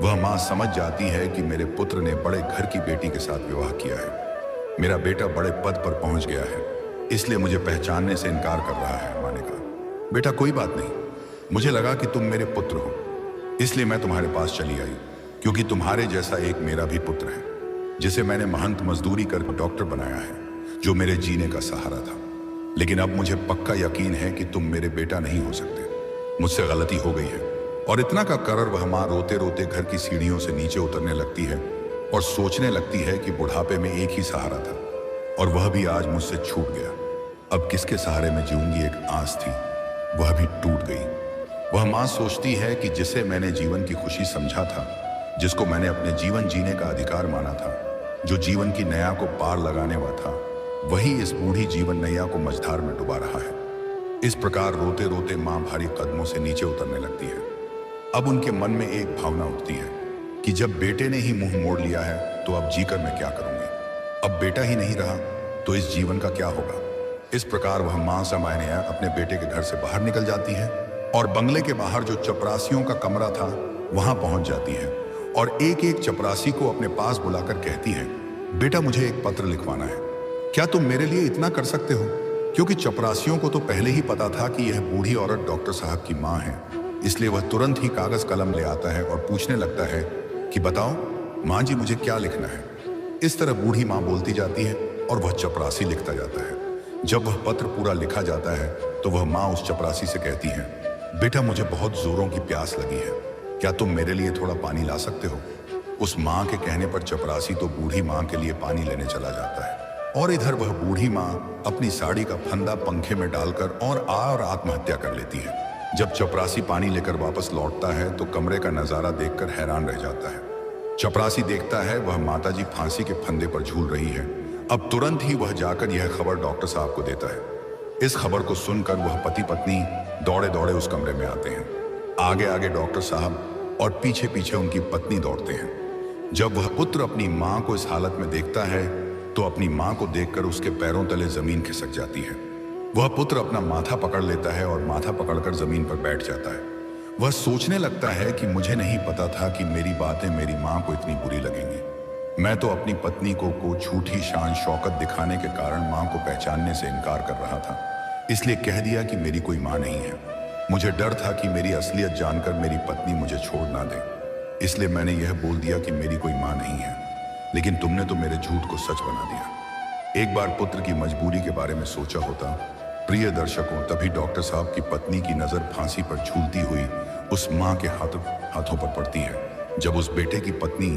वह माँ समझ जाती है कि मेरे पुत्र ने बड़े घर की बेटी के साथ विवाह किया है। मेरा बेटा बड़े पद पर पहुंच गया है, इसलिए मुझे पहचानने से इनकार कर रहा है। माँ ने कहा, बेटा कोई बात नहीं, मुझे लगा कि तुम मेरे पुत्र हो, इसलिए मैं तुम्हारे पास चली आई, क्योंकि तुम्हारे जैसा एक मेरा भी पुत्र है, जिसे मैंने महंत मजदूरी कर डॉक्टर बनाया है, जो मेरे जीने का सहारा था। लेकिन अब मुझे पक्का यकीन है कि तुम मेरे बेटा नहीं हो सकते, मुझसे गलती हो गई है। और इतना का करर वह माँ रोते रोते घर की सीढ़ियों से नीचे उतरने लगती है और सोचने लगती है कि बुढ़ापे में एक ही सहारा था, और वह भी आज मुझसे छूट गया। अब किसके सहारे में जीऊंगी, एक आस थी, वह भी टूट गई। वह माँ सोचती है कि जिसे मैंने जीवन की खुशी समझा था, जिसको मैंने अपने जीवन जीने का अधिकार माना था, जो जीवन की नैया को पार लगाने वाला था, वही इस बूढ़ी जीवन नैया को मझधार में डुबा रहा है। इस प्रकार रोते रोते माँ भारी कदमों से नीचे उतरने लगती है। अब उनके मन में एक भावना उठती है कि जब बेटे ने ही मुंह मोड़ लिया है तो अब जीकर मैं क्या करूंगी। अब बेटा ही नहीं रहा तो इस जीवन का क्या होगा। इस प्रकार वह माँ समायनिया अपने बेटे के घर से बाहर निकल जाती है और बंगले के बाहर जो चपरासियों का कमरा था वहां पहुंच जाती है और एक एक चपरासी को अपने पास बुलाकर कहती है, बेटा मुझे एक पत्र लिखवाना है, क्या तुम मेरे लिए इतना कर सकते हो। क्योंकि चपरासियों को तो पहले ही पता था कि यह बूढ़ी औरत डॉक्टर साहब की माँ है, इसलिए वह तुरंत ही कागज कलम ले आता है और पूछने लगता है कि बताओ माँ जी, मुझे क्या लिखना है। इस तरह बूढ़ी माँ बोलती जाती है और वह चपरासी लिखता जाता है। जब वह पत्र पूरा लिखा जाता है तो वह माँ उस चपरासी से कहती है, बेटा मुझे बहुत जोरों की प्यास लगी है, क्या तुम मेरे लिए थोड़ा पानी ला सकते हो। उस माँ के कहने पर चपरासी तो बूढ़ी माँ के लिए पानी लेने चला जाता है और इधर वह बूढ़ी माँ अपनी साड़ी का फंदा पंखे में डालकर और आत्महत्या कर लेती है। जब चपरासी पानी लेकर वापस लौटता है तो कमरे का नजारा देखकर हैरान रह जाता है। चपरासी देखता है वह माताजी फांसी के फंदे पर झूल रही है। अब तुरंत ही वह जाकर यह खबर डॉक्टर साहब को देता है। इस खबर को सुनकर वह पति पत्नी दौड़े दौड़े उस कमरे में आते हैं। आगे आगे डॉक्टर साहब और पीछे पीछे उनकी पत्नी दौड़ते हैं। जब वह पुत्र अपनी माँ को इस हालत में देखता है तो अपनी माँ को देखकर उसके पैरों तले जमीन खिसक जाती है। वह पुत्र अपना माथा पकड़ लेता है और माथा पकड़कर जमीन पर बैठ जाता है। वह सोचने लगता है कि मुझे नहीं पता था कि मेरी बातें मेरी माँ को इतनी बुरी लगेंगी। मैं तो अपनी पत्नी को झूठी शान शौकत दिखाने के कारण माँ को पहचानने से इनकार कर रहा था, इसलिए कह दिया कि मेरी कोई माँ नहीं है। मुझे डर था कि मेरी असलियत जानकर मेरी पत्नी मुझे छोड़ ना दे, इसलिए मैंने यह बोल दिया कि मेरी कोई माँ नहीं है। लेकिन तुमने तो मेरे झूठ को सच बना दिया। एक बार पुत्र की मजबूरी के बारे में सोचा होता। प्रिय दर्शकों, तभी डॉक्टर साहब की पत्नी की नजर फांसी पर झूलती हुई उस माँ के हाथों पर पड़ती है। जब उस बेटे की पत्नी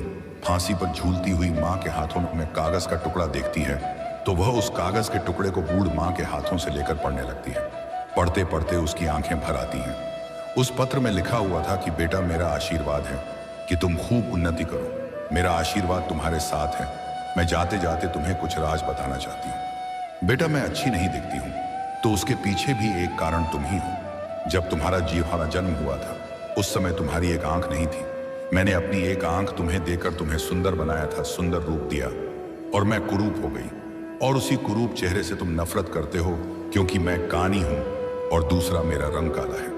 फांसी पर झूलती हुई माँ के हाथों में कागज का टुकड़ा देखती है तो वह उस कागज के टुकड़े को बूढ़ माँ के हाथों से लेकर पढ़ने लगती है। पढ़ते पढ़ते उसकी आंखें भर आती हैं। उस पत्र में लिखा हुआ था कि बेटा मेरा आशीर्वाद है कि तुम खूब उन्नति करो, मेरा आशीर्वाद तुम्हारे साथ है। मैं जाते जाते तुम्हें कुछ राज बताना चाहती हूँ। बेटा मैं अच्छी नहीं दिखती हूँ तो उसके पीछे भी एक कारण तुम ही हो। जब तुम्हारा जन्म हुआ था उस समय तुम्हारी एक आंख नहीं थी। मैंने अपनी एक आंख तुम्हें देकर तुम्हें सुंदर बनाया था, सुंदर रूप दिया, और मैं कुरूप हो गई। और उसी कुरूप चेहरे से तुम नफरत करते हो क्योंकि मैं कानी हूं और दूसरा मेरा रंग काला है।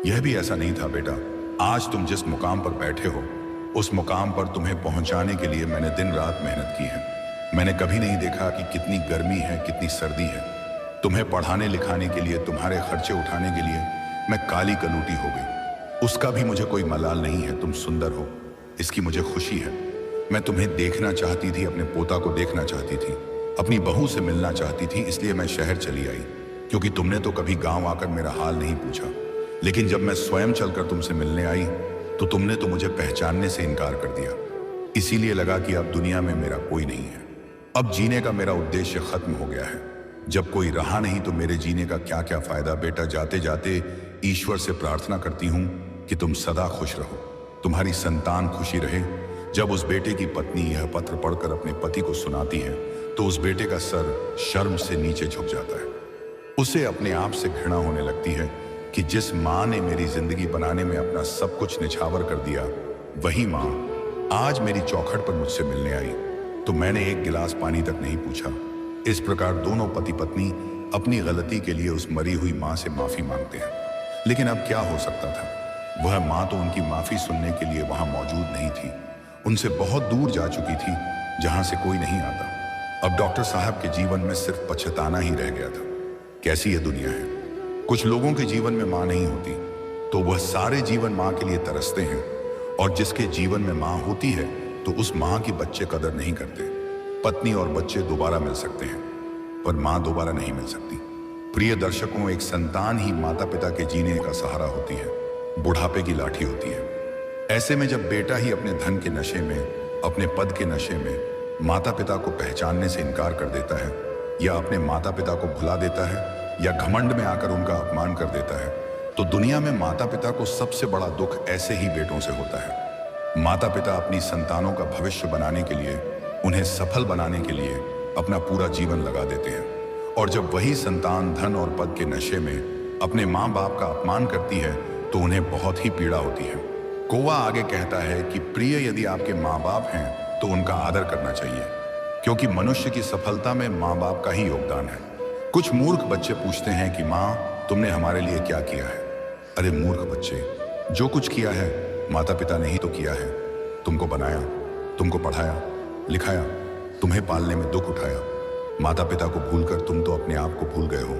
यह भी ऐसा नहीं था बेटा। आज तुम जिस मुकाम पर बैठे हो उस मुकाम पर तुम्हें पहुंचाने के लिए मैंने दिन रात मेहनत की है। मैंने कभी नहीं देखा कि कितनी गर्मी है, कितनी सर्दी है। तुम्हें पढ़ाने लिखाने के लिए, तुम्हारे खर्चे उठाने के लिए मैं काली कलूटी हो गई। उसका भी मुझे कोई मलाल नहीं है। तुम सुंदर हो, इसकी मुझे खुशी है। मैं तुम्हें देखना चाहती थी, अपने पोता को देखना चाहती थी, अपनी बहू से मिलना चाहती थी, इसलिए मैं शहर चली आई। क्योंकि तुमने तो कभी गांव आकर मेरा हाल नहीं पूछा। लेकिन जब मैं स्वयं चलकर तुमसे मिलने आई तो तुमने तो मुझे पहचानने से इनकार कर दिया। इसीलिए लगा कि अब दुनिया में मेरा कोई नहीं है। अब जीने का मेरा उद्देश्य खत्म हो गया है। जब कोई रहा नहीं तो मेरे जीने का क्या क्या फायदा। बेटा, जाते जाते ईश्वर से प्रार्थना करती हूँ कि तुम सदा खुश रहो, तुम्हारी संतान खुशी रहे। जब उस बेटे की पत्नी यह पत्र पढ़कर अपने पति को सुनाती है तो उस बेटे का सर शर्म से नीचे झुक जाता है। उसे अपने आप से घृणा होने लगती है कि जिस माँ ने मेरी जिंदगी बनाने में अपना सब कुछ निछावर कर दिया, वही माँ आज मेरी चौखट पर मुझसे मिलने आई तो मैंने एक गिलास पानी तक नहीं पूछा। इस प्रकार दोनों पति पत्नी अपनी गलती के लिए उस मरी हुई माँ से माफी मांगते हैं। लेकिन अब क्या हो सकता था, वह माँ तो उनकी माफी सुनने के लिए वहां मौजूद नहीं थी। उनसे बहुत दूर जा चुकी थी, जहां से कोई नहीं आता। अब डॉक्टर साहब के जीवन में सिर्फ पछताना ही रह गया था। कैसी ये दुनिया है। कुछ लोगों के जीवन में माँ नहीं होती तो वह सारे जीवन माँ के लिए तरसते हैं, और जिसके जीवन में माँ होती है तो उस माँ की बच्चे कदर नहीं करते। पत्नी और बच्चे दोबारा मिल सकते हैं पर माँ दोबारा नहीं मिल सकती। प्रिय दर्शकों, एक संतान ही माता पिता के जीने का सहारा होती है, बुढ़ापे की लाठी होती है। ऐसे में जब बेटा ही अपने धन के नशे में, अपने पद के नशे में माता पिता को पहचानने से इनकार कर देता है, या अपने माता पिता को भुला देता है, या घमंड में आकर उनका अपमान कर देता है, तो दुनिया में माता पिता को सबसे बड़ा दुख ऐसे ही बेटों से होता है। माता पिता अपनी संतानों का भविष्य बनाने के लिए, उन्हें सफल बनाने के लिए अपना पूरा जीवन लगा देते हैं, और जब वही संतान धन और पद के नशे में अपने माँ बाप का अपमान करती है तो उन्हें बहुत ही पीड़ा होती है। कौवा आगे कहता है कि प्रिय, यदि आपके माँ बाप हैं तो उनका आदर करना चाहिए, क्योंकि मनुष्य की सफलता में माँ बाप का ही योगदान है। कुछ मूर्ख बच्चे पूछते हैं कि माँ, तुमने हमारे लिए क्या किया है। अरे मूर्ख बच्चे, जो कुछ किया है माता पिता ने ही तो किया है। तुमको बनाया, तुमको पढ़ाया लिखाया, तुम्हें पालने में दुख उठाया। माता पिता को भूलकर तुम तो अपने आप को भूल गए हो।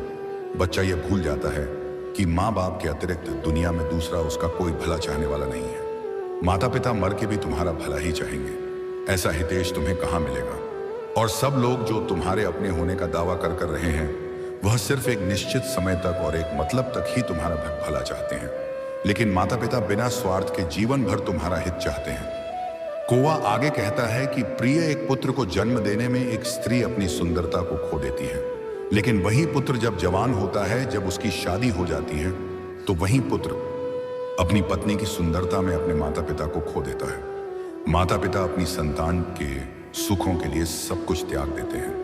बच्चा यह भूल जाता है कि माँ बाप के अतिरिक्त दुनिया में दूसरा उसका कोई भला चाहने वाला नहीं है। माता पिता मर के भी तुम्हारा भला ही चाहेंगे। ऐसा हितेश तुम्हें कहाँ मिलेगा। और सब लोग जो तुम्हारे अपने होने का दावा कर कर रहे हैं, वह सिर्फ एक निश्चित समय तक और एक मतलब तक ही तुम्हारा भला चाहते हैं। लेकिन माता पिता बिना स्वार्थ के जीवन भर तुम्हारा हित चाहते हैं। कौवा आगे कहता है कि प्रिय, एक पुत्र को जन्म देने में एक स्त्री अपनी सुंदरता को खो देती है, लेकिन वही पुत्र जब जवान होता है, जब उसकी शादी हो जाती है, तो वही पुत्र अपनी पत्नी की सुंदरता में अपने माता पिता को खो देता है। माता पिता अपनी संतान के सुखों के लिए सब कुछ त्याग देते हैं,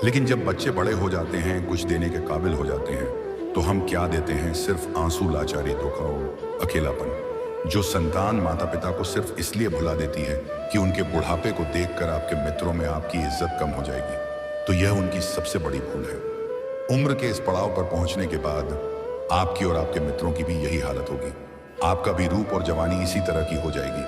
लेकिन जब बच्चे बड़े हो जाते हैं, कुछ देने के काबिल हो जाते हैं, तो हम क्या देते हैं? सिर्फ आंसू, लाचारी, दुख और अकेलापन। जो संतान माता पिता को सिर्फ इसलिए भुला देती है कि उनके बुढ़ापे को देखकर आपके मित्रों में आपकी इज्जत कम हो जाएगी, तो यह उनकी सबसे बड़ी भूल है। उम्र के इस पड़ाव पर पहुंचने के बाद आपकी और आपके मित्रों की भी यही हालत होगी। आपका भी रूप और जवानी इसी तरह की हो जाएगी।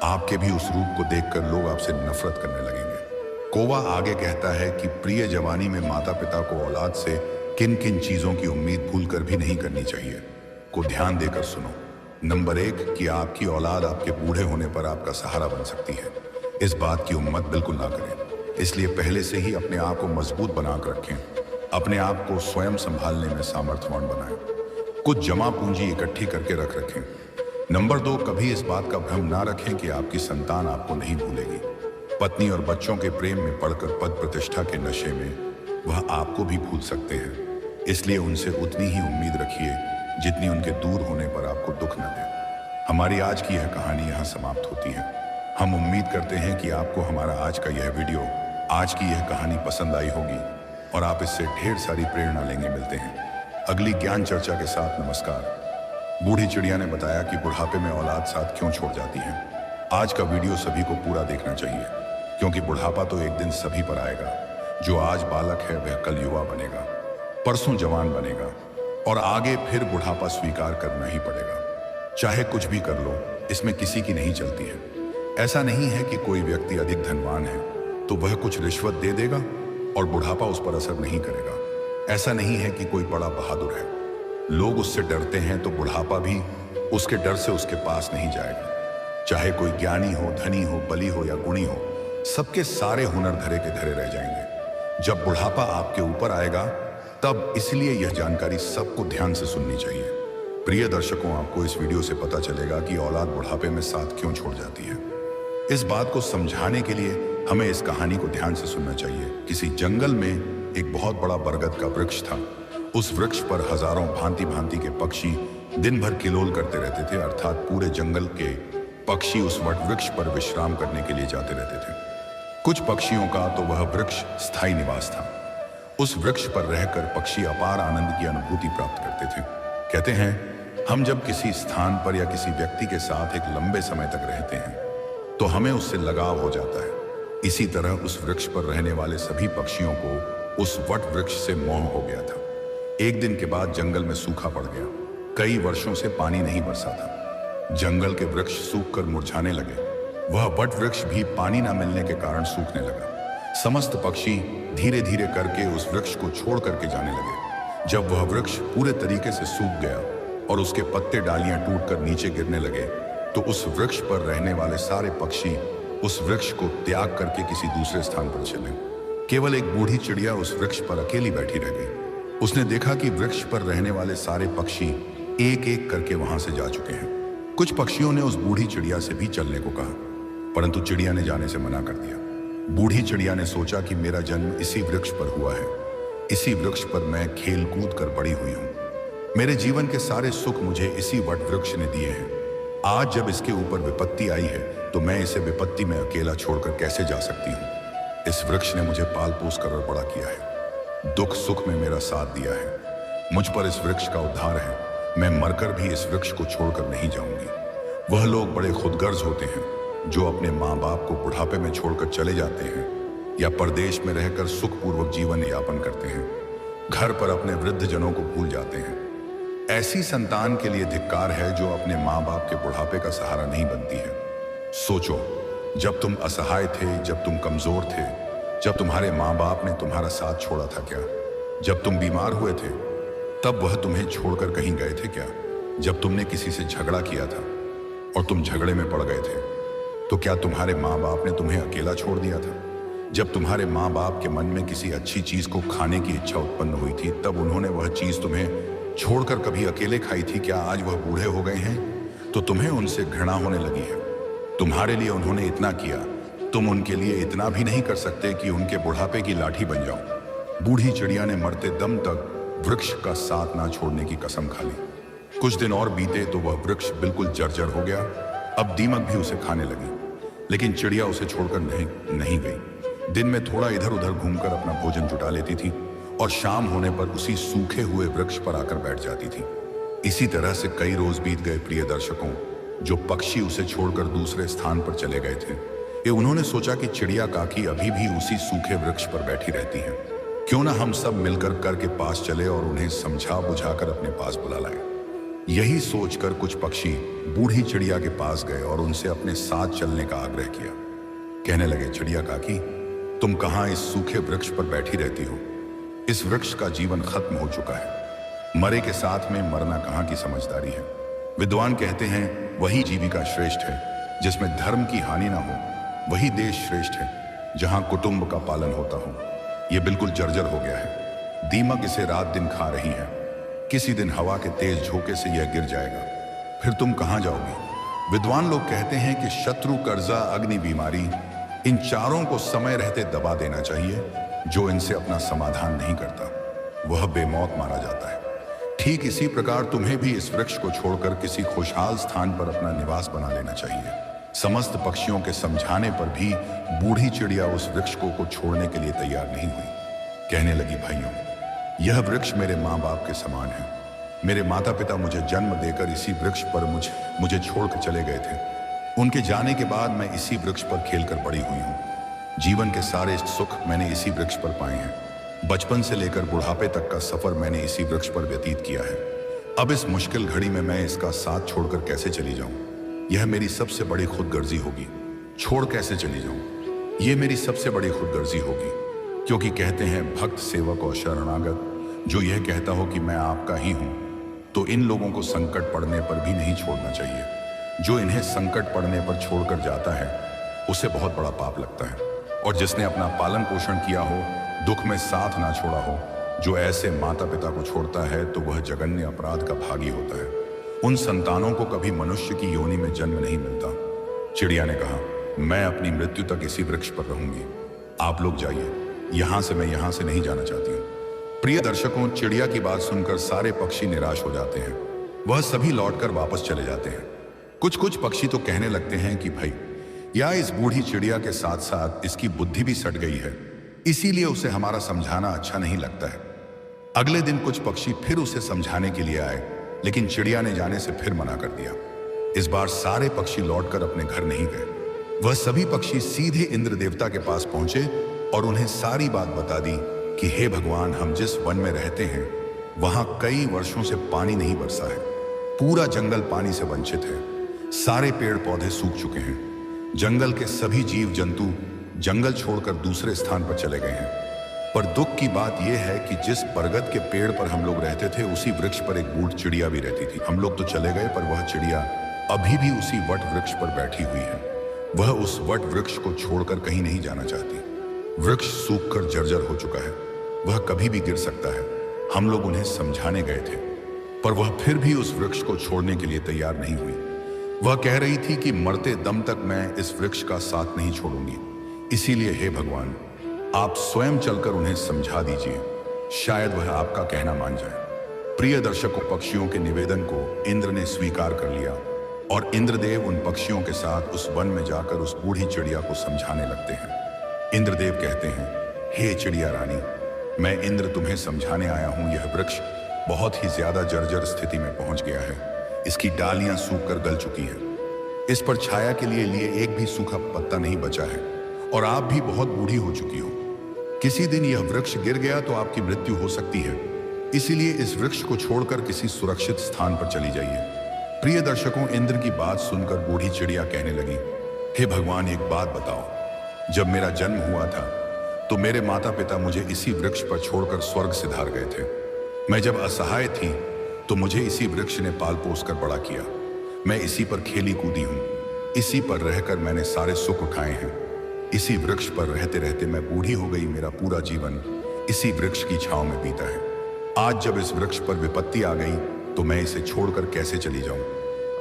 आपके भी उस रूप को देखकर लोग आपसे नफरत करने लगेंगे। कौवा आगे कहता है कि प्रिय, जवानी में माता पिता को औलाद से किन किन चीजों की उम्मीद भूलकर भी नहीं करनी चाहिए, को ध्यान देकर सुनो। नंबर 1, कि आपकी औलाद आपके बूढ़े होने पर आपका सहारा बन सकती है। इस बात की उम्मीद बिल्कुल ना करें। इसलिए पहले से ही अपने आप को मजबूत बनाकर रखें। अपने आप को स्वयं संभालने में सामर्थ्यवान बनाएं। कुछ जमा पूंजी इकट्ठी करके रख रखें। नंबर 2, कभी इस बात का भ्रम ना रखें कि आपकी संतान आपको नहीं भूलेगी। पत्नी और बच्चों के प्रेम में पड़कर पद प्रतिष्ठा के नशे में वह आपको भी भूल सकते हैं। इसलिए उनसे उतनी ही उम्मीद रखिए जितनी उनके दूर होने पर आपको दुख न दे। हमारी आज की यह कहानी यहाँ समाप्त होती है। हम उम्मीद करते हैं कि आपको हमारा आज का यह वीडियो, आज की यह कहानी पसंद आई होगी और आप इससे ढेर सारी प्रेरणा लेंगे। मिलते हैं अगली ज्ञान चर्चा के साथ। नमस्कार। बूढ़ी चिड़िया ने बताया कि बुढ़ापे में औलाद साथ क्यों छोड़ जाती है। आज का वीडियो सभी को पूरा देखना चाहिए, क्योंकि बुढ़ापा तो एक दिन सभी पर आएगा। जो आज बालक है वह कल युवा बनेगा, परसों जवान बनेगा, और आगे फिर बुढ़ापा स्वीकार करना ही पड़ेगा। चाहे कुछ भी कर लो, इसमें किसी की नहीं चलती है। ऐसा नहीं है कि कोई व्यक्ति अधिक धनवान है तो वह कुछ रिश्वत दे देगा और बुढ़ापा उस पर असर नहीं करेगा। ऐसा नहीं है कि कोई बड़ा बहादुर है, लोग उससे डरते हैं तो बुढ़ापा भी उसके डर से उसके पास नहीं जाएगा। चाहे कोई ज्ञानी हो, धनी हो, बली हो या गुणी हो, सबके सारे हुनर धरे के धरे रह जाएंगे। जब बुढ़ापा आपके ऊपर आएगा तब इसलिए यह जानकारी सबको ध्यान से सुननी चाहिए। प्रिय दर्शकों, आपको इस वीडियो से पता चलेगा कि औलाद बुढ़ापे में साथ क्यों छोड़ जाती है। इस बात को समझाने के लिए हमें इस कहानी को ध्यान से सुनना चाहिए। किसी जंगल में एक बहुत बड़ा बरगद का वृक्ष था। उस वृक्ष पर हजारों भांति भांति के पक्षी दिन भर किलोल करते रहते थे, अर्थात पूरे जंगल के पक्षी उस वट वृक्ष पर विश्राम करने के लिए जाते रहते थे। कुछ पक्षियों का तो वह वृक्ष स्थायी निवास था। उस वृक्ष पर रहकर पक्षी अपार आनंद की अनुभूति प्राप्त करते थे। कहते हैं, हम जब किसी स्थान पर या किसी व्यक्ति के साथ एक लंबे समय तक रहते हैं तो हमें उससे लगाव हो जाता है। इसी तरह उस वृक्ष पर रहने वाले सभी पक्षियों को उस वट वृक्ष से मोह हो गया था। एक दिन के बाद जंगल में सूखा पड़ गया। कई वर्षों से पानी नहीं बरसा था। जंगल के वृक्ष सूखकर मुरझाने लगे। वह वट वृक्ष भी पानी न मिलने के कारण सूखने लगा। समस्त पक्षी धीरे धीरे करके उस वृक्ष को छोड़ करके जाने लगे। जब वह वृक्ष पूरे तरीके से सूख गया और उसके पत्ते डालियां टूटकर नीचे गिरने लगे तो उस वृक्ष पर रहने वाले सारे पक्षी उस वृक्ष को त्याग करके किसी दूसरे स्थान पर चले। केवल एक बूढ़ी चिड़िया उस वृक्ष पर अकेली बैठी रह गई। उसने देखा कि वृक्ष पर रहने वाले सारे पक्षी एक एक करके वहां से जा चुके हैं। कुछ पक्षियों ने उस बूढ़ी चिड़िया से भी चलने को कहा, परंतु चिड़िया ने जाने से मना कर दिया। बूढ़ी चिड़िया ने सोचा कि मेरा जन्म इसी वृक्ष पर हुआ है, इसी वृक्ष पर मैं खेल कूद कर बड़ी हुई हूं। मेरे जीवन के सारे सुख मुझे इसी वट वृक्ष ने दिए हैं। आज जब इसके ऊपर विपत्ति आई है तो मैं इसे विपत्ति में अकेला छोड़कर कैसे जा सकती हूँ। इस वृक्ष ने मुझे पाल पोस कर और बड़ा किया है, दुख सुख में मेरा साथ दिया है। मुझ पर इस वृक्ष का उद्धार है। मैं मरकर भी इस वृक्ष को छोड़कर नहीं जाऊंगी। वह लोग बड़े खुदगर्ज होते हैं जो अपने माँ बाप को बुढ़ापे में छोड़कर चले जाते हैं या परदेश में रहकर सुखपूर्वक जीवन यापन करते हैं, घर पर अपने वृद्ध जनों को भूल जाते हैं। ऐसी संतान के लिए धिक्कार है जो अपने माँ बाप के बुढ़ापे का सहारा नहीं बनती है। सोचो, जब तुम असहाय थे, जब तुम कमजोर थे, जब तुम्हारे माँ बाप ने तुम्हारा साथ छोड़ा था क्या? जब तुम बीमार हुए थे तब वह तुम्हें छोड़कर कहीं गए थे क्या? जब तुमने किसी से झगड़ा किया था और तुम झगड़े में पड़ गए थे तो क्या तुम्हारे माँ बाप ने तुम्हें अकेला छोड़ दिया था? जब तुम्हारे माँ बाप के मन में किसी अच्छी चीज को खाने की इच्छा उत्पन्न हुई थी तब उन्होंने वह चीज तुम्हें छोड़कर कभी अकेले खाई थी क्या? आज वह बूढ़े हो गए हैं तो तुम्हें उनसे घृणा होने लगी है। तुम्हारे लिए उन्होंने इतना किया, तुम उनके लिए इतना भी नहीं कर सकते कि उनके बुढ़ापे की लाठी बन जाओ। बूढ़ी चिड़िया ने मरते दम तक वृक्ष का साथ ना छोड़ने की कसम खा ली। कुछ दिन और बीते तो वह वृक्ष बिल्कुल जर्जर हो गया। अब दीमक भी उसे खाने लगी, लेकिन चिड़िया उसे छोड़कर नहीं गई। दिन में थोड़ा इधर उधर घूमकर अपना भोजन जुटा लेती थी और शाम होने पर उसी सूखे हुए वृक्ष पर आकर बैठ जाती थी। इसी तरह से कई रोज बीत गए। प्रिय दर्शकों, जो पक्षी उसे छोड़कर दूसरे स्थान पर चले गए थे, ये उन्होंने सोचा कि चिड़िया काकी अभी भी उसी सूखे वृक्ष पर बैठी रहती है। क्यों ना हम सब मिलकर कर के पास चले और उन्हें समझा बुझाकर अपने पास बुला लाए। यही सोचकर कुछ पक्षी बूढ़ी चिड़िया के पास गए और उनसे अपने साथ चलने का आग्रह किया। कहने लगे, चिड़िया काकी, तुम कहाँ इस सूखे वृक्ष पर बैठी रहती हो? इस वृक्ष का जीवन खत्म हो चुका है। मरे के साथ में मरना कहाँ की समझदारी है। विद्वान कहते हैं वही जीविका श्रेष्ठ है जिसमें धर्म की हानि ना हो। वही देश श्रेष्ठ है जहां कुटुंब का पालन होता हो। यह बिल्कुल जर्जर हो गया है। दीमक इसे रात दिन खा रही है। किसी दिन हवा के तेज झोंके से यह गिर जाएगा, फिर तुम कहां जाओगी? विद्वान लोग कहते हैं कि शत्रु, कर्जा, अग्नि, बीमारी, इन चारों को समय रहते दबा देना चाहिए। जो इनसे अपना समाधान नहीं करता वह बेमौत मारा जाता है। ठीक इसी प्रकार तुम्हें भी इस वृक्ष को छोड़कर किसी खुशहाल स्थान पर अपना निवास बना लेना चाहिए। समस्त पक्षियों के समझाने पर भी बूढ़ी चिड़िया उस वृक्ष को छोड़ने के लिए तैयार नहीं हुई। कहने लगी, भाइयों, यह वृक्ष मेरे माँ बाप के समान है। मेरे माता पिता मुझे जन्म देकर इसी वृक्ष पर मुझे छोड़कर चले गए थे। उनके जाने के बाद मैं इसी वृक्ष पर खेलकर बड़ी हुई हूँ। जीवन के सारे सुख मैंने इसी वृक्ष पर पाए हैं। बचपन से लेकर बुढ़ापे तक का सफर मैंने इसी वृक्ष पर व्यतीत किया है। अब इस मुश्किल घड़ी में मैं इसका साथ छोड़कर कैसे चली जाऊं? यह मेरी सबसे बड़ी खुदगर्जी होगी। छोड़ कैसे चली जाऊं? ये मेरी सबसे बड़ी खुदगर्जी होगी, क्योंकि कहते हैं भक्त सेवक और शरणागत। जो यह कहता हो कि मैं आपका ही हूं, तो इन लोगों को संकट पड़ने पर भी नहीं छोड़ना चाहिए। जो इन्हें संकट पड़ने पर छोड़कर जाता है, उसे बहुत बड़ा पाप लगता है। और जिसने अपना पालन पोषण किया हो, दुख में साथ ना छोड़ा हो, जो ऐसे माता पिता को छोड़ता है तो वह जघन्य अपराध का भागी होता है। उन संतानों को कभी मनुष्य की योनि में जन्म नहीं मिलता। चिड़िया ने कहा, मैं अपनी मृत्यु तक इसी वृक्ष पर रहूंगी। आप लोग जाइए, यहां से मैं यहां से नहीं जाना चाहती हूँ। प्रिय दर्शकों, चिड़िया की बात सुनकर सारे पक्षी निराश हो जाते हैं। वह सभी लौटकर वापस चले जाते हैं। कुछ कुछ पक्षी तो कहने लगते हैं कि भाई, या इस बूढ़ी चिड़िया के साथ साथ इसकी बुद्धि भी सट गई है, इसीलिए उसे हमारा समझाना अच्छा नहीं लगता है। अगले दिन कुछ पक्षी फिर उसे समझाने के लिए आए, लेकिन चिड़िया ने जाने से फिर मना कर दिया। इस बार सारे पक्षी लौटकर अपने घर नहीं गए। वह सभी पक्षी सीधे इंद्र देवता के पास पहुंचे और उन्हें सारी बात बता दी कि हे भगवान, हम जिस वन में रहते हैं वहां कई वर्षों से पानी नहीं बरसा है। पूरा जंगल पानी से वंचित है। सारे पेड़ पौधे सूख चुके हैं। जंगल के सभी जीव जंतु जंगल छोड़कर दूसरे स्थान पर चले गए हैं। पर दुख की बात यह है कि जिस बरगद के पेड़ पर हम लोग रहते थे, उसी वृक्ष पर एक बूढ़ चिड़िया भी रहती थी। हम लोग तो चले गए, पर वह चिड़िया अभी भी उसी वट वृक्ष पर बैठी हुई है। वह उस वट वृक्ष को छोड़कर कहीं नहीं जाना चाहती। वृक्ष सूखकर जर्जर हो चुका है। वह कभी भी गिर सकता है। हम लोग उन्हें समझाने गए थे, पर वह फिर भी उस वृक्ष को छोड़ने के लिए तैयार नहीं हुई। वह कह रही थी कि मरते दम तक मैं इस वृक्ष का साथ नहीं छोड़ूंगी। इसीलिए हे भगवान, आप स्वयं चलकर उन्हें समझा दीजिए, शायद वह आपका कहना मान जाए। प्रिय दर्शकों, पक्षियों के निवेदन को इंद्र ने स्वीकार कर लिया और इंद्रदेव उन पक्षियों के साथ उस वन में जाकर उस बूढ़ी चिड़िया को समझाने लगते हैं। इंद्रदेव कहते हैं, हे चिड़िया रानी, मैं इंद्र तुम्हें समझाने आया हूं। यह वृक्ष बहुत ही ज्यादा जर्जर स्थिति में पहुंच गया है। इसकी डालियां सूखकर गल चुकी हैं। इस पर छाया के लिए एक भी सूखा पत्ता नहीं बचा है और आप भी बहुत बूढ़ी हो चुकी हो। किसी दिन यह वृक्ष गिर गया तो आपकी मृत्यु हो सकती है। इसीलिए इस वृक्ष को छोड़कर किसी सुरक्षित स्थान पर चली जाइए। प्रिय दर्शकों, इंद्र की बात सुनकर बूढ़ी चिड़िया कहने लगी, हे भगवान, एक बात बताओ। जब मेरा जन्म हुआ था तो मेरे माता पिता मुझे इसी वृक्ष पर छोड़कर स्वर्ग सिधार गए थे। मैं जब असहाय थी तो मुझे इसी वृक्ष ने पाल पोस कर बड़ा किया। मैं इसी पर खेली कूदी हूँ। इसी पर रहकर मैंने सारे सुख उठाए हैं। इसी वृक्ष पर रहते रहते मैं बूढ़ी हो गई। मेरा पूरा जीवन इसी वृक्ष की छांव में बीता है। आज जब इस वृक्ष पर विपत्ति आ गई तो मैं इसे छोड़कर कैसे चली जाऊं?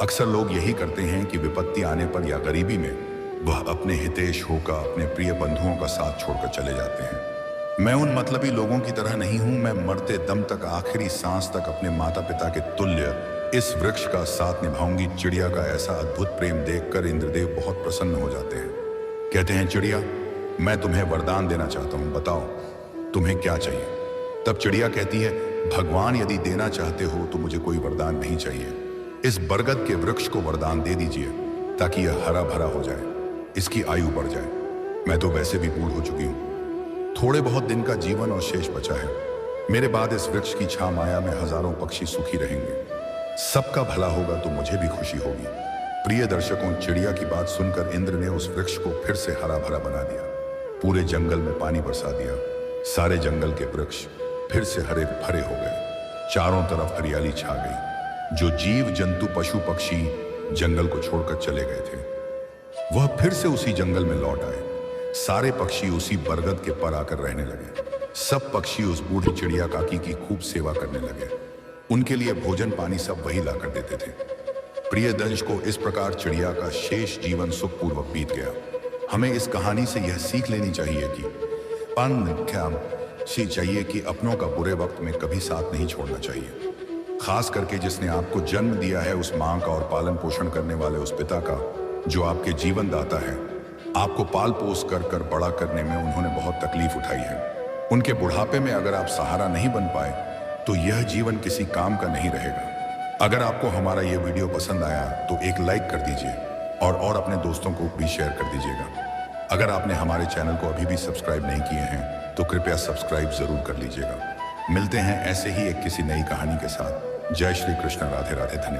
अक्सर लोग यही करते हैं कि विपत्ति आने पर या गरीबी में वह अपने हितेश होकर अपने प्रिय बंधुओं का साथ छोड़कर चले जाते हैं। मैं उन मतलबी लोगों की तरह नहीं हूं। मैं मरते दम तक, आखिरी सांस तक अपने माता पिता के तुल्य इस वृक्ष का साथ निभाऊंगी। चिड़िया का ऐसा अद्भुत प्रेम देखकर इंद्रदेव बहुत प्रसन्न हो जाते हैं। कहते हैं, चिड़िया, मैं तुम्हें वरदान देना चाहता हूं, बताओ तुम्हें क्या चाहिए? तब चिड़िया कहती है, भगवान, यदि देना चाहते हो तो मुझे कोई वरदान नहीं चाहिए। इस बरगद के वृक्ष को वरदान दे दीजिए ताकि यह हरा भरा हो जाए, इसकी आयु बढ़ जाए। मैं तो वैसे भी बूढ़ हो चुकी हूँ। थोड़े बहुत दिन का जीवन और शेष बचा है। मेरे बाद इस वृक्ष की छां माया में हजारों पक्षी सुखी रहेंगे। सबका भला होगा तो मुझे भी खुशी होगी। प्रिय दर्शकों, चिड़िया की बात सुनकर इंद्र ने उस वृक्ष को फिर से हरा भरा बना दिया। पूरे जंगल में पानी बरसा दिया। सारे जंगल के वृक्ष फिर से हरे भरे हो गए। चारों तरफ हरियाली छा गई। जो जीव जंतु पशु पक्षी जंगल को छोड़कर चले गए थे, वह फिर से उसी जंगल में लौट आए। सारे पक्षी उसी बरगद के पर आकर रहने लगे। सब पक्षी उस बूढ़ी चिड़िया काकी की खूब सेवा करने लगे। उनके लिए भोजन पानी सब वही लाकर देते थे। प्रिय दंश को इस प्रकार चिड़िया का शेष जीवन सुखपूर्वक बीत गया। हमें इस कहानी से यह सीख लेनी चाहिए कि अपनों का बुरे वक्त में कभी साथ नहीं छोड़ना चाहिए। खास करके जिसने आपको जन्म दिया है, उस मां का और पालन पोषण करने वाले उस पिता का जो आपके जीवन दाता है। आपको पाल पोस कर कर बड़ा करने में उन्होंने बहुत तकलीफ उठाई है। उनके बुढ़ापे में अगर आप सहारा नहीं बन पाए तो यह जीवन किसी काम का नहीं रहेगा। अगर आपको हमारा यह वीडियो पसंद आया तो एक लाइक कर दीजिए और अपने दोस्तों को भी शेयर कर दीजिएगा। अगर आपने हमारे चैनल को अभी भी सब्सक्राइब नहीं किए हैं तो कृपया सब्सक्राइब जरूर कर लीजिएगा। मिलते हैं ऐसे ही एक किसी नई कहानी के साथ। जय श्री कृष्ण, राधे राधे, धन्यवाद।